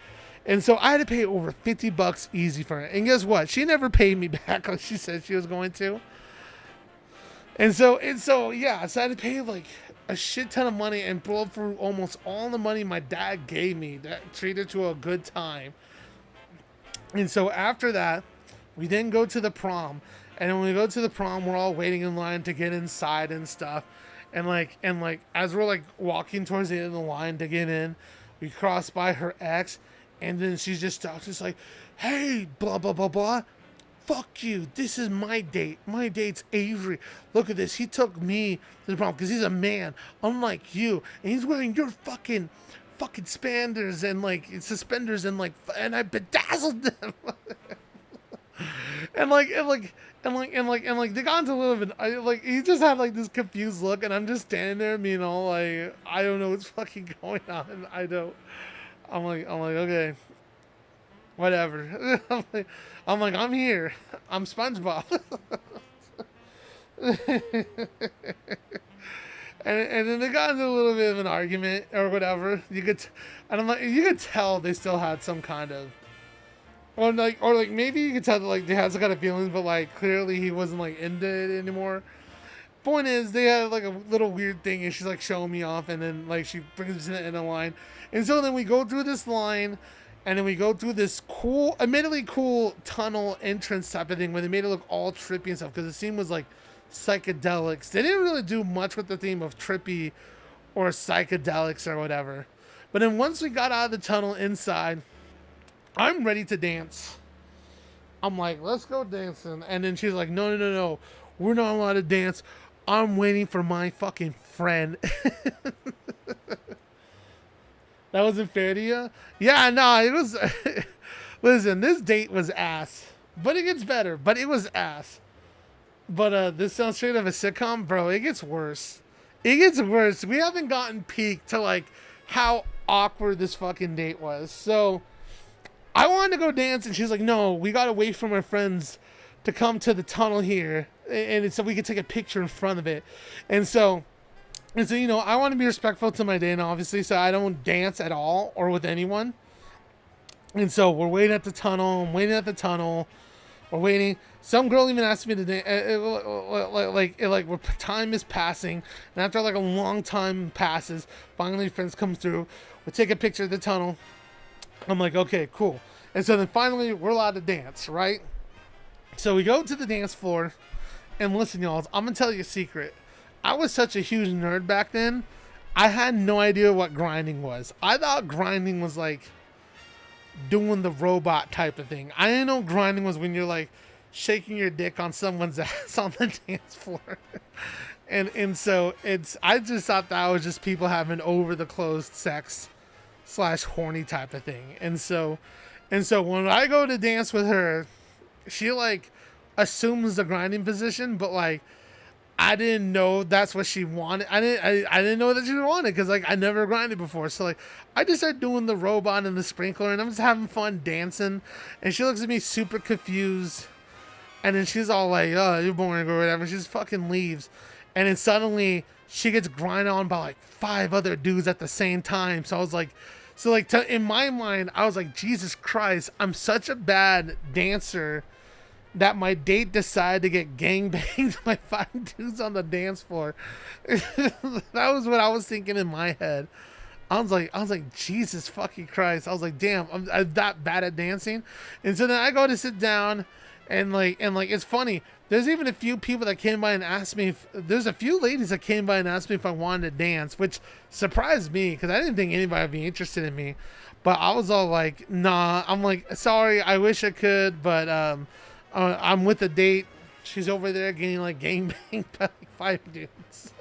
and so I had to pay over $50 easy for it. And guess what? She never paid me back like she said she was going to. And so yeah, so I had to pay like a shit ton of money and blow through almost all the money my dad gave me that treated to a good time. And so after that, we then go to the prom. And when we go to the prom, we're all waiting in line to get inside and stuff. and as we're like walking towards the end of the line to get in, we cross by her ex, and then she just stops. It's like, hey, blah blah blah blah. Fuck you. This is my date. My date's Avery. Look at this. He took me to the prom because he's a man, unlike you, and he's wearing your fucking spanders and like suspenders and I bedazzled them. and they got into a little bit. He just had like this confused look, and I'm just standing there, like I don't know what's fucking going on. I'm like okay, whatever. I'm here. I'm SpongeBob. and then they got into a little bit of an argument or whatever. You could tell they still had some kind of, or maybe you could tell that like they had some kind of feelings, but like clearly he wasn't like into it anymore. Point is, they had like a little weird thing, and she's like showing me off, and then like she brings it in a line, and so then we go through this line. And then we go through this admittedly cool tunnel entrance type of thing where they made it look all trippy and stuff because the scene was like psychedelics. They didn't really do much with the theme of trippy or psychedelics or whatever. But then once we got out of the tunnel inside, I'm ready to dance. I'm like, let's go dancing. And then she's like, no. We're not allowed to dance. I'm waiting for my fucking friend. That wasn't fair to you? Yeah, no, it was... Listen, this date was ass. But it gets better. But it was ass. But this sounds straight of a sitcom? Bro, it gets worse. It gets worse. We haven't gotten peak to, like, how awkward this fucking date was. So, I wanted to go dance, and she's like, no, we gotta wait for my friends to come to the tunnel here. And so we could take a picture in front of it. And so, I want to be respectful to my date, obviously, so I don't dance at all or with anyone. And so we're waiting at the tunnel. I'm waiting at the tunnel. We're waiting. Some girl even asked me to dance. Time is passing, and after like a long time passes, finally friends come through. We take a picture of the tunnel. I'm like, okay, cool. And so then finally we're allowed to dance, right? So we go to the dance floor, and listen, y'all, I'm gonna tell you a secret. I was such a huge nerd back then. I had no idea what grinding was. I thought grinding was like doing the robot type of thing. I didn't know grinding was when you're like shaking your dick on someone's ass on the dance floor. and so I just thought that was just people having over the closed sex / horny type of thing. And so when I go to dance with her, she like assumes the grinding position, but like I didn't know that's what she wanted. I didn't know that she wanted because like I never grinded before. So like I just started doing the robot and the sprinkler, and I'm just having fun dancing. And she looks at me super confused, and then she's all like, "Oh, you're boring" or whatever. She just fucking leaves, and then suddenly she gets grinded on by like 5 other dudes at the same time. So I was like, in my mind, I was like, Jesus Christ, I'm such a bad dancer that my date decided to get gangbanged by 5 dudes on the dance floor. That was what I was thinking in my head. I was like, Jesus fucking Christ. I was like, damn, I'm that bad at dancing. And so then I go to sit down, and it's funny. There's even a few people that came by and asked me. There's a few ladies that came by and asked me if I wanted to dance, which surprised me because I didn't think anybody would be interested in me. But I was all like, nah. I'm like, sorry, I wish I could, but I'm with a date. She's over there getting like gangbanged by like 5 dudes.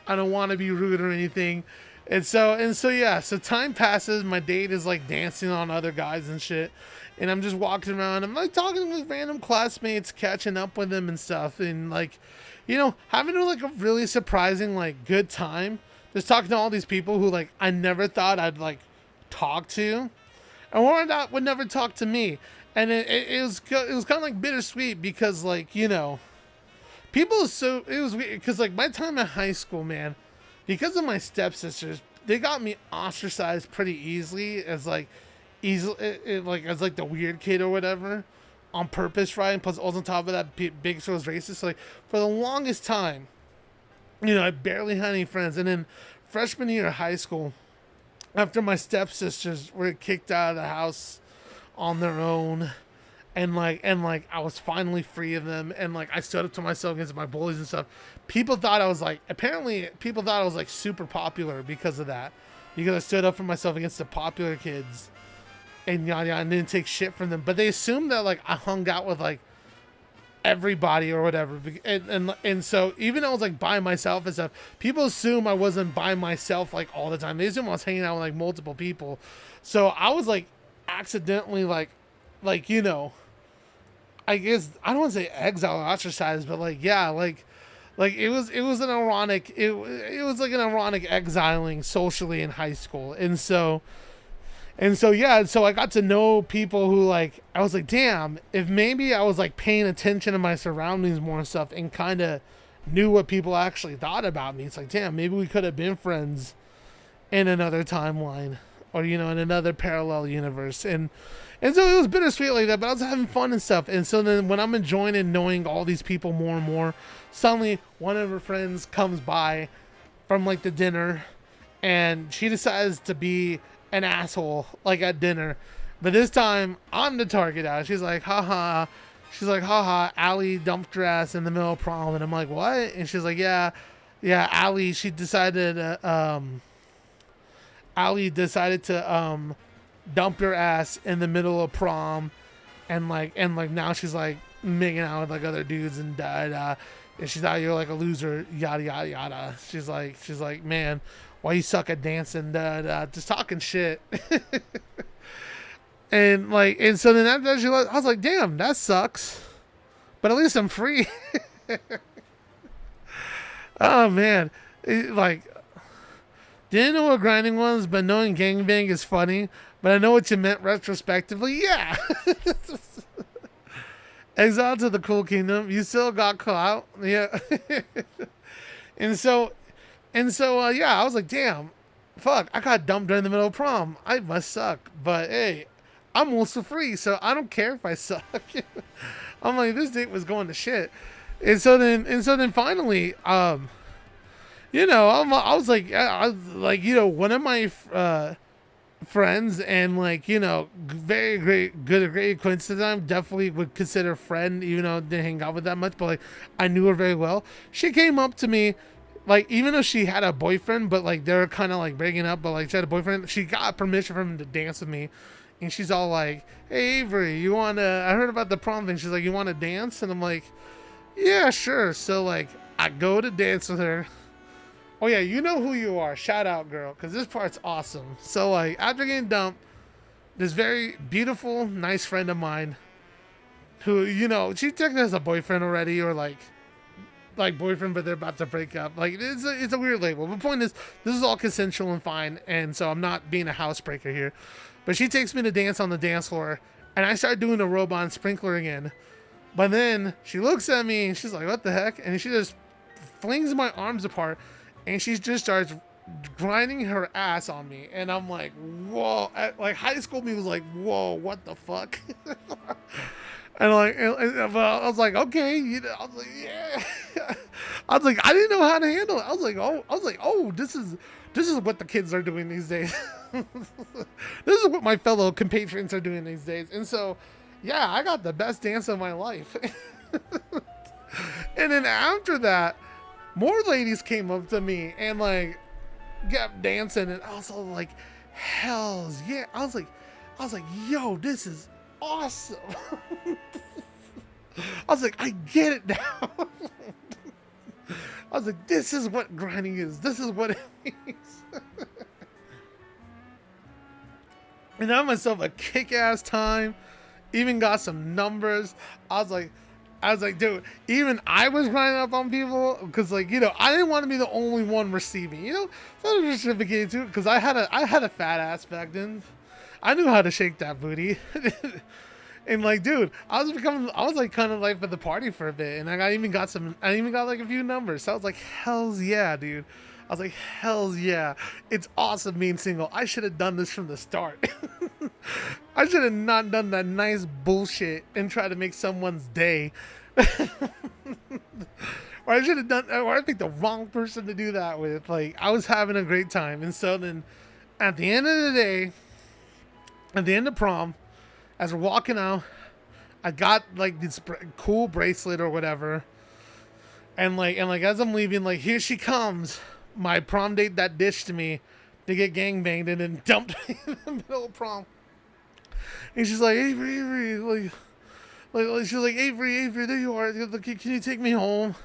I don't want to be rude or anything. And so yeah, so time passes. My date is like dancing on other guys and shit. And I'm just walking around. I'm like talking with random classmates, catching up with them and stuff. And like, having like a really surprising, like good time. Just talking to all these people who like I never thought I'd like talk to. And would never talk to me. And it was kind of like bittersweet because like, it was weird because like my time in high school, man, because of my stepsisters, they got me ostracized pretty easily as like as like the weird kid or whatever on purpose, right? And plus also on top of that, big so was racist. So like for the longest time, I barely had any friends. And then freshman year of high school, after my stepsisters were kicked out of the house on their own, and I was finally free of them, and like I stood up to myself against my bullies and stuff. People thought I was like, apparently people thought I was like super popular because of that, because I stood up for myself against the popular kids and yada yada, and didn't take shit from them. But they assumed that like I hung out with like everybody or whatever, and so even though I was like by myself and stuff, people assume I wasn't by myself like all the time. They assume I was hanging out with like multiple people. So I was like accidentally like you know, I guess I don't want to say exile or ostracized, but like yeah, like it was an ironic, it was like an ironic exiling socially in high school. And so yeah, so I got to know people who like, I was like, damn, if maybe I was like paying attention to my surroundings more and stuff and kind of knew what people actually thought about me, it's like, damn, maybe we could have been friends in another timeline, or you know, in another parallel universe. And so it was bittersweet like that, but I was having fun and stuff. And so then when I'm enjoying and knowing all these people more and more, suddenly one of her friends comes by from like the dinner, and she decides to be an asshole like at dinner. But this time I'm the target out. She's like, haha. She's like, haha, Allie dumped her ass in the middle of prom. And I'm like, what? And she's like, yeah, Allie, she decided Allie decided to dump your ass in the middle of prom, and like now she's like making out with like other dudes and and she thought you're like a loser, yada yada yada. She's like, man, why you suck at dancing, just talking shit. and so then after that, I was like, damn, that sucks, but at least I'm free. Oh man, like, didn't know what grinding was, but knowing gangbang is funny. But I know what you meant retrospectively. Yeah. Exile to the cool kingdom. You still got clout. Yeah. and so yeah, I was like, damn, fuck, I got dumped during the middle of prom. I must suck. But hey, I'm also free, so I don't care if I suck. I'm like, this date was going to shit. And so then finally, you know, I was like, you know, one of my friends, and like, you know, very great acquaintance at the time, definitely would consider friend, even though I didn't hang out with that much, but like I knew her very well. She came up to me, like, even though she had a boyfriend, but like they were kind of like breaking up, but like she had a boyfriend, she got permission from him to dance with me. And she's all like, hey Avery, you wanna, I heard about the prom thing. She's like, you wanna dance? And I'm like, yeah, sure. So like I go to dance with her. Oh yeah, you know who you are. Shout out, girl, because this part's awesome. So like, after getting dumped, this very beautiful, nice friend of mine, who, you know, she technically has a boyfriend already, or like boyfriend, but they're about to break up. Like, it's a weird label. The point is, this is all consensual and fine, and so I'm not being a housebreaker here. But she takes me to dance on the dance floor, and I start doing the robot and sprinkler again. But then she looks at me and she's like, what the heck? And she just flings my arms apart. And she just starts grinding her ass on me. And I'm like, whoa. Like, high school me was like, whoa, what the fuck? and I was like, okay. You know, I was like, yeah. I was like, I didn't know how to handle it. I was like, oh, this is what the kids are doing these days. This is what my fellow compatriots are doing these days. And so, yeah, I got the best dance of my life. And then after that, more ladies came up to me and like kept dancing, and I was all like, hells yeah. I was like, yo, this is awesome. I was like, I get it now. I was like, this is what grinding is. This is what it means. And I had myself a kick-ass time. Even got some numbers. I was like, dude, even I was grinding up on people, because, like, you know, I didn't want to be the only one receiving, you know, so I was reciprocating too, because I had a fat ass back then. I knew how to shake that booty. And like, dude, I was like kind of like for the party for a bit, and I even got like a few numbers. So I was like, hells yeah, dude. I was like, hells yeah. It's awesome being single. I should have done this from the start. I should have not done that nice bullshit and try to make someone's day. Or I picked the wrong person to do that with. Like, I was having a great time. And so then at the end of the day, at the end of prom, as we're walking out, I got like this cool bracelet or whatever. And like as I'm leaving, like here she comes, my prom date that ditched me to get gangbanged and then dumped me in the middle of prom. And she's like, Avery, she's like, Avery, there you are. Can you take me home?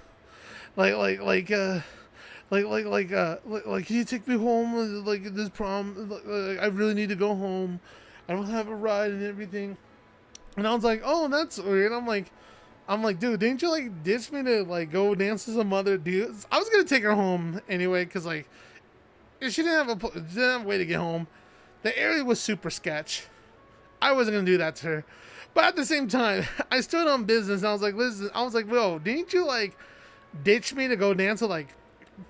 Can you take me home? Like this prom, I really need to go home. I don't have a ride and everything. And I was like, oh, that's weird. I'm like, dude, didn't you like ditch me to like go dance with some other dudes? I was gonna take her home anyway, cause like, if she didn't have a way to get home. The area was super sketch. I wasn't gonna do that to her, but at the same time, I stood on business. And I was like, listen, whoa, didn't you like ditch me to go dance with like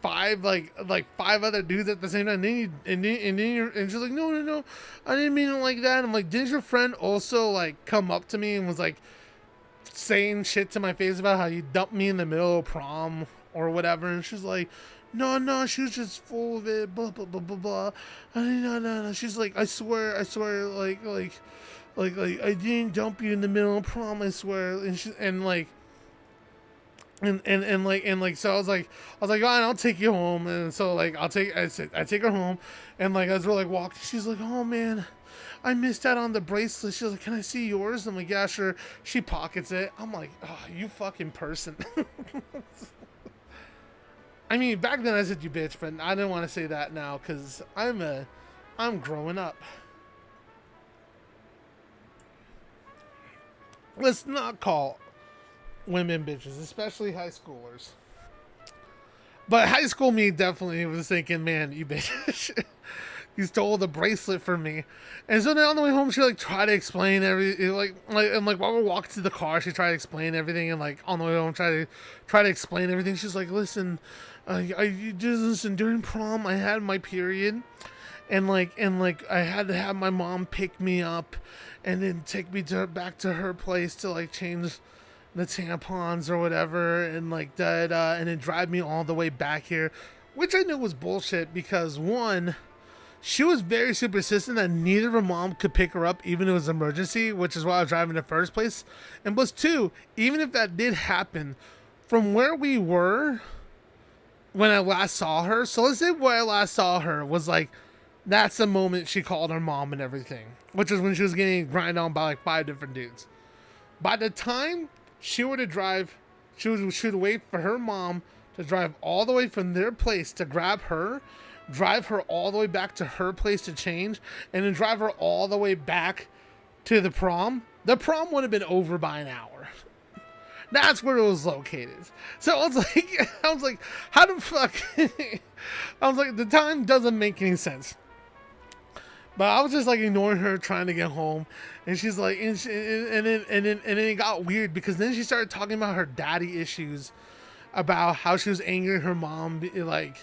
five other dudes at the same time? And she's like, no, I didn't mean it like that. I'm like, didn't your friend also like come up to me and was like saying shit to my face about how you dumped me in the middle of prom or whatever? And she's like, no, she was just full of it, blah blah blah blah blah. No. She's like, I swear, like I didn't dump you in the middle of prom, I swear. And she and like. And so I was like, fine, I'll take you home. And so like I take her home, and like as we're like walking, she's like, oh man, I missed out on the bracelet. She's like, can I see yours? I'm like, yeah, sure. She pockets it. I'm like, oh, you fucking person. I mean, back then I said you bitch, but I didn't want to say that now because I'm growing up. Let's not call women bitches, especially high schoolers. But high school me definitely was thinking, man, you bitch. You stole the bracelet from me. And so then on the way home, she like tried to explain everything, and while we're walking to the car, she tried to explain everything, and like on the way home, try to explain everything. She's like, listen, you just listen, during prom I had my period, and I had to have my mom pick me up and then take me back to her place to like change the tampons or whatever, and like that, and then drive me all the way back here, which I knew was bullshit because one, she was very super insistent that neither of her mom could pick her up even if it was an emergency, which is why I was driving in the first place. And plus two, even if that did happen, from where we were when I last saw her, so let's say where I last saw her was like, that's the moment she called her mom and everything, which was when she was getting grinded on by like 5 different dudes. By the time she were to drive, she would wait for her mom to drive all the way from their place to grab her, drive her all the way back to her place to change, and then drive her all the way back to the prom. The prom would have been over by an hour. That's where it was located. So I was like, how the fuck? I was like, the time doesn't make any sense. But I was just like ignoring her, trying to get home, and she's like, and then it got weird because then she started talking about her daddy issues, about how she was angry at her mom, like.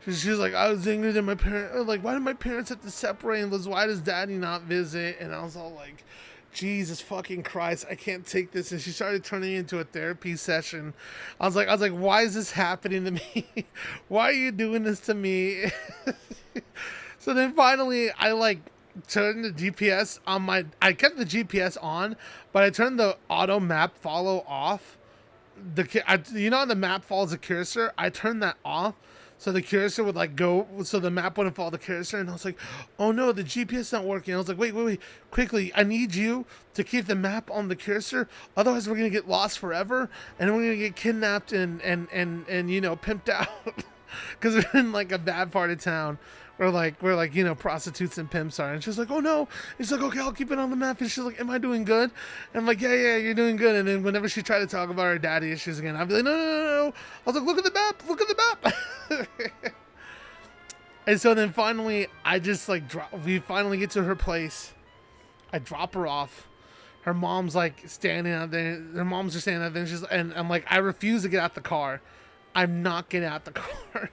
She's like, I was angry that my parents, like, why did my parents have to separate? And why does daddy not visit? And I was all like, Jesus fucking Christ, I can't take this. And she started turning into a therapy session. I was like, why is this happening to me? Why are you doing this to me? So then finally, I like turned the GPS on I kept the GPS on, but I turned the auto map follow off. The map follows the cursor. I turned that off. So the cursor would like go, so the map wouldn't follow the cursor. And I was like, oh no, the GPS not working. I was like, wait, quickly. I need you to keep the map on the cursor. Otherwise we're going to get lost forever. And we're going to get kidnapped and pimped out. Because we're in like a bad part of town where prostitutes and pimps are. And she's like, oh no. And she's like, okay, I'll keep it on the map. And she's like, am I doing good? And I'm like, yeah, you're doing good. And then whenever she tried to talk about her daddy issues again, I'd be like, no. I was like, look at the map. And so then finally, I just like, we finally get to her place. I drop her off. Her mom's like standing out there. Her mom's just standing out there. And I'm like, I refuse to get out the car. I'm not getting out the car.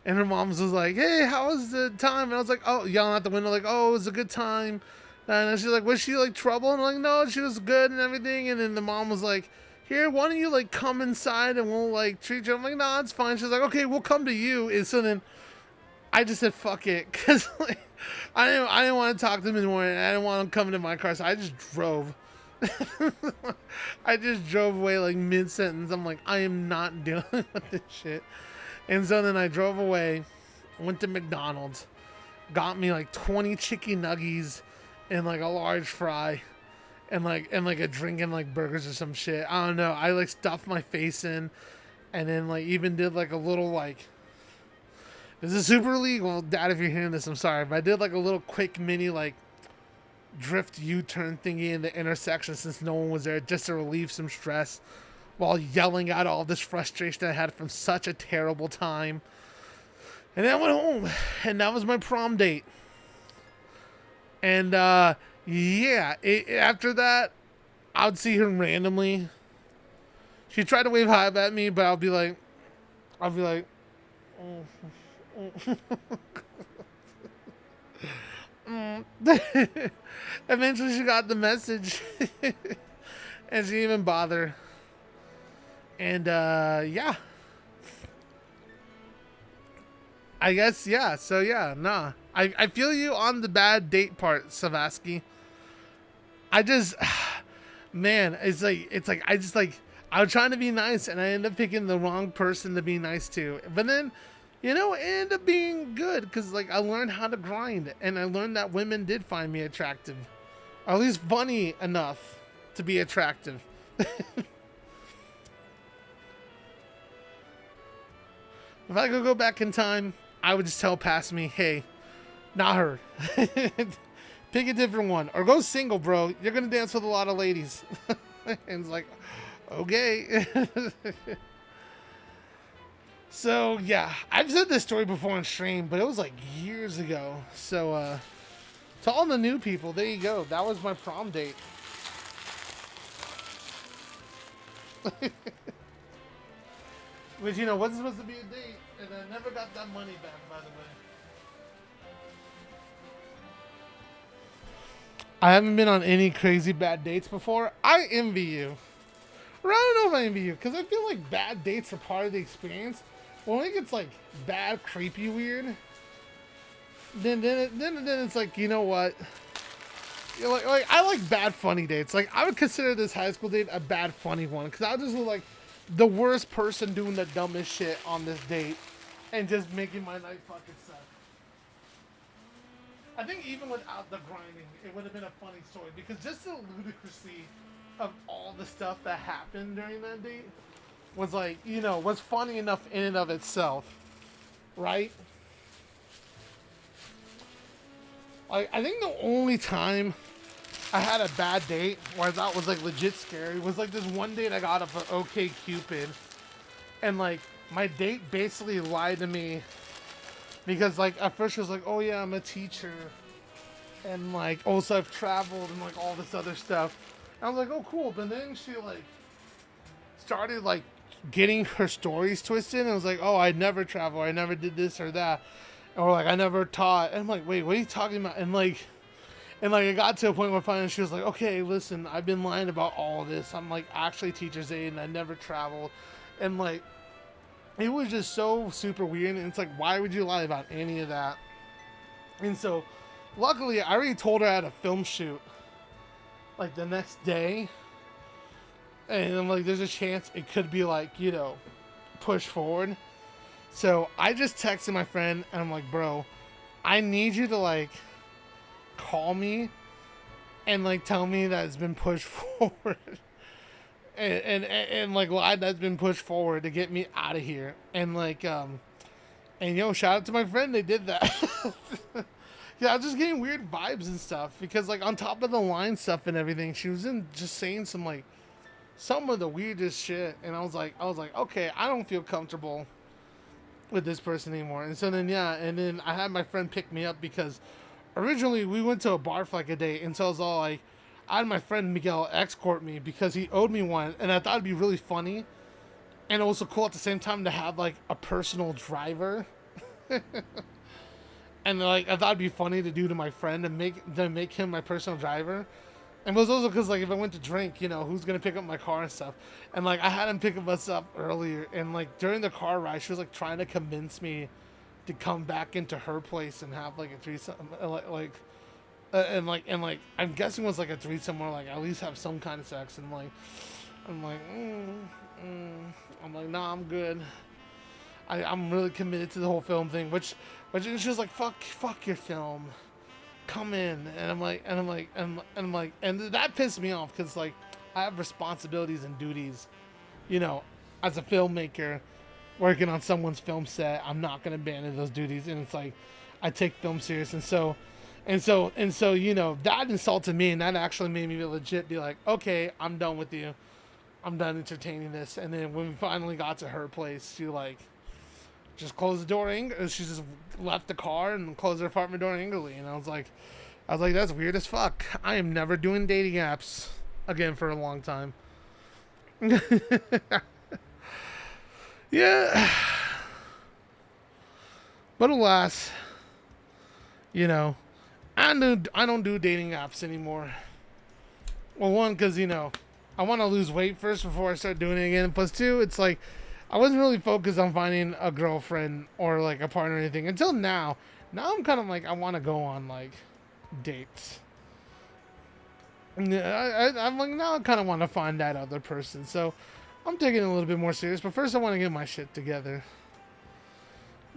And her mom's was like, hey, how was the time? And I was like, oh, yelling out the window, like, oh, it was a good time. And she's like, was she like trouble? And I'm like, no, she was good and everything. And then the mom was like, here, why don't you like come inside and we'll like treat you? I'm like, nah, it's fine. She's like, okay, we'll come to you. And so then I just said, fuck it. Cause like, I didn't want to talk to them anymore. And I didn't want them coming to my car. So I just drove I just drove away like mid-sentence. I'm like, I am not dealing with this shit. And so then I drove away, went to McDonald's, got me like 20 chicken nuggies and like a large fry and like a drink and like burgers or some shit. I don't know. I like stuffed my face in and then like even did like a little like, this is super illegal, Dad, if you're hearing this, I'm sorry, but I did like a little quick mini like drift U-turn thingy in the intersection since no one was there, just to relieve some stress while yelling out all this frustration I had from such a terrible time. And then I went home, and that was my prom date. And yeah, after that, I would see her randomly. She'd try to wave hi at me, but I'll be like, Eventually she got the message and she didn't even bother. And yeah, I guess, yeah. So yeah, nah, I feel you on the bad date part, Savasky. I just man, it's like I was trying to be nice and I ended up picking the wrong person to be nice to. But then, you know, it ended up being good because like I learned how to grind and I learned that women did find me attractive, or at least funny enough to be attractive. If I could go back in time, I would just tell past me, hey, not her. Pick a different one. Or go single, bro. You're going to dance with a lot of ladies. And it's like, okay. So, yeah. I've said this story before on stream, but it was like years ago. So, to all the new people, there you go. That was my prom date. Which, you know, wasn't supposed to be a date, and I never got that money back, by the way. I haven't been on any crazy bad dates before. I envy you. Or I don't know if I envy you, because I feel like bad dates are part of the experience. When it gets, like, bad, creepy, weird, then it's like, you know what? Like I like bad, funny dates. Like, I would consider this high school date a bad, funny one, because I would just look like the worst person doing the dumbest shit on this date and just making my night fucking suck. I think even without the grinding, it would have been a funny story because just the ludicrousy of all the stuff that happened during that date was like, you know, was funny enough in and of itself, right? Like, I think the only time I had a bad date where I thought was like legit scary was like this one date I got off of OkCupid, and like my date basically lied to me because like at first she was like, oh yeah, I'm a teacher, and like also I've traveled and like all this other stuff. And I was like, oh cool, but then she like started like getting her stories twisted and was like, oh, I never traveled, I never did this or that, or like I never taught. And I'm like, wait, what are you talking about? And like it got to a point where finally she was like, okay, listen, I've been lying about all of this. I'm like actually teacher's aide and I never traveled. And like, it was just so super weird. And it's like, why would you lie about any of that? And so luckily I already told her I had a film shoot like the next day. And I'm like, there's a chance it could be like, you know, pushed forward. So I just texted my friend and I'm like, bro, I need you to like call me and like tell me that it's been pushed forward and like lie that's been pushed forward to get me out of here. And like and yo, shout out to my friend, they did that. Yeah, I was just getting weird vibes and stuff because like on top of the line stuff and everything, she was in just saying some like some of the weirdest shit, and I was like okay, I don't feel comfortable with this person anymore. And so then yeah, and then I had my friend pick me up because originally we went to a bar for like a day, and so I was all like, I had my friend Miguel escort me because he owed me one, and I thought it'd be really funny and also cool at the same time to have like a personal driver. And like I thought it'd be funny to do to my friend and make him my personal driver. And it was also because like if I went to drink, you know, who's gonna pick up my car and stuff. And like I had him pick us up earlier, and like during the car ride she was like trying to convince me to come back into her place and have like a threesome, like and I'm guessing it was like a threesome or like at least have some kind of sex, and like I'm like I'm like, nah, I'm good. I'm really committed to the whole film thing, which she was like, fuck your film, come in. And and that pissed me off because like I have responsibilities and duties, you know, as a filmmaker working on someone's film set. I'm not gonna abandon those duties, and it's like I take film serious, and so you know, that insulted me, and that actually made me legit be like, okay, I'm done with you. I'm done entertaining this. And then when we finally got to her place, she like just closed the door. She just left the car and closed her apartment door angrily. And I was like, that's weird as fuck. I am never doing dating apps again for a long time. Yeah. But alas, you know, I don't do dating apps anymore. Well, one, because, you know, I want to lose weight first before I start doing it again. Plus, two, it's like I wasn't really focused on finding a girlfriend or like a partner or anything until now. Now I'm kind of like, I want to go on like dates. I'm like, now I kind of want to find that other person. So I'm taking it a little bit more serious. But first, I want to get my shit together.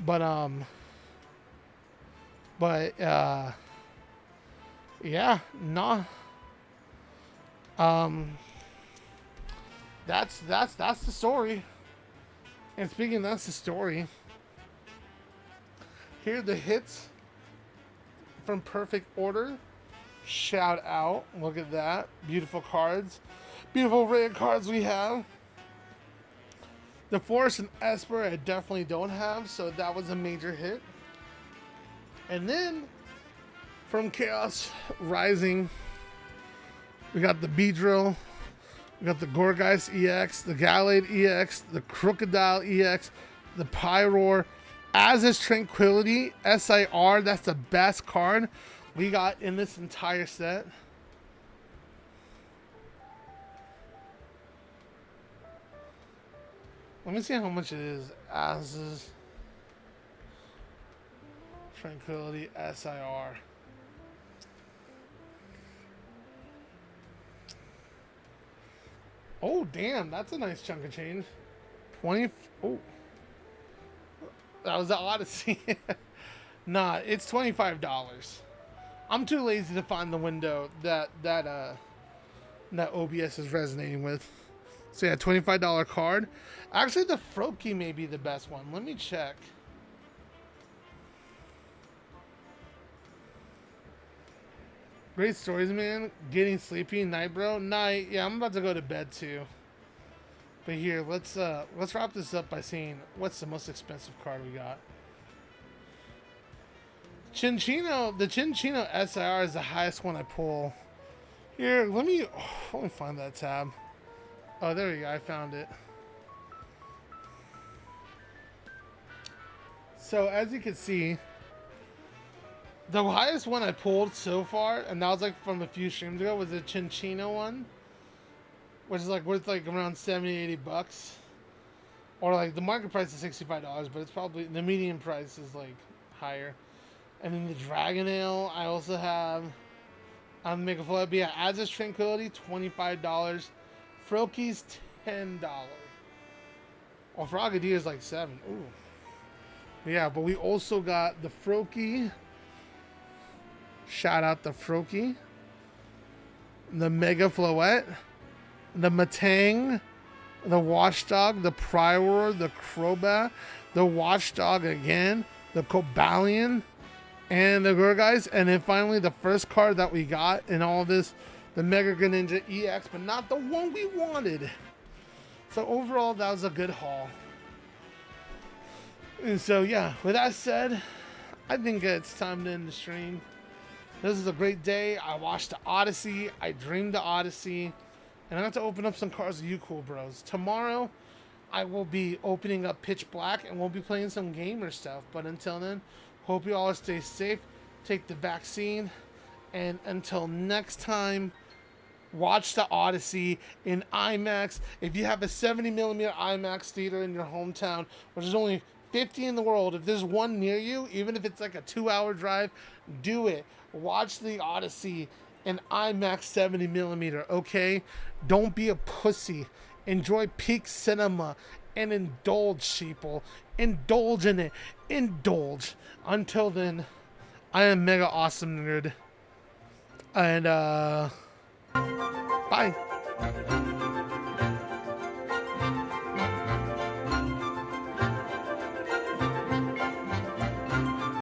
But yeah, nah. That's the story. And speaking of that's the story, here are the hits from Perfect Order. Shout out. Look at that. Beautiful cards. Beautiful red cards we have. The Forest and Esper I definitely don't have, so that was a major hit. And then from Chaos Rising, we got the Beedrill, we got the Gorgeist EX, the Gallade EX, the Crocodile EX, the Pyroar, As is Tranquility SIR. That's the best card we got in this entire set. Let me see how much it is. As is Tranquility SIR. Oh, damn. That's a nice chunk of change. 20. Oh. That was the Odyssey. Nah, it's $25. I'm too lazy to find the window that OBS is resonating with. So yeah, $25 card. Actually, the Froakie may be the best one. Let me check. Great stories, man. Getting sleepy, night, bro. Night. Yeah, I'm about to go to bed too. But here, let's wrap this up by seeing what's the most expensive card we got. Chinchino. The Chinchino SIR is the highest one I pull. Here, let me find that tab. Oh, there we go. I found it. So as you can see, the highest one I pulled so far, and that was like from a few streams ago, was the Chinchino one, which is like worth like around 70, 80 bucks. Or like the market price is $65, but it's probably the median price is like higher. And then the Dragonale I also have on the Mega Flood. But yeah, As is Tranquility, $25. Froakie's $10. Well, Frogadier is like $7. Ooh. Yeah, but we also got the Froakie. Shout out the Froakie. The Mega Floette. The Matang. The Watchdog. The Prior. The Crobat. The Watchdog again. The Cobalion. And the Gorgeist. And then finally the first card that we got in all this. The Mega Greninja EX. But not the one we wanted. So overall, that was a good haul. And so yeah, with that said, I think it's time to end the stream. This is a great day. I watched the Odyssey. I dreamed the Odyssey. And I got to open up some cards with you cool bros. Tomorrow, I will be opening up Pitch Black and we'll be playing some gamer stuff. But until then, hope you all stay safe. Take the vaccine. And until next time, watch the Odyssey in IMAX. If you have a 70mm IMAX theater in your hometown, which is only 50 in the world. If there's one near you, even if it's like a 2-hour drive, do it. Watch the Odyssey in IMAX 70 millimeter, okay? Don't be a pussy. Enjoy peak cinema and indulge, sheeple. Indulge in it. Indulge. Until then, I am Mega Awesome Nerd. And, bye.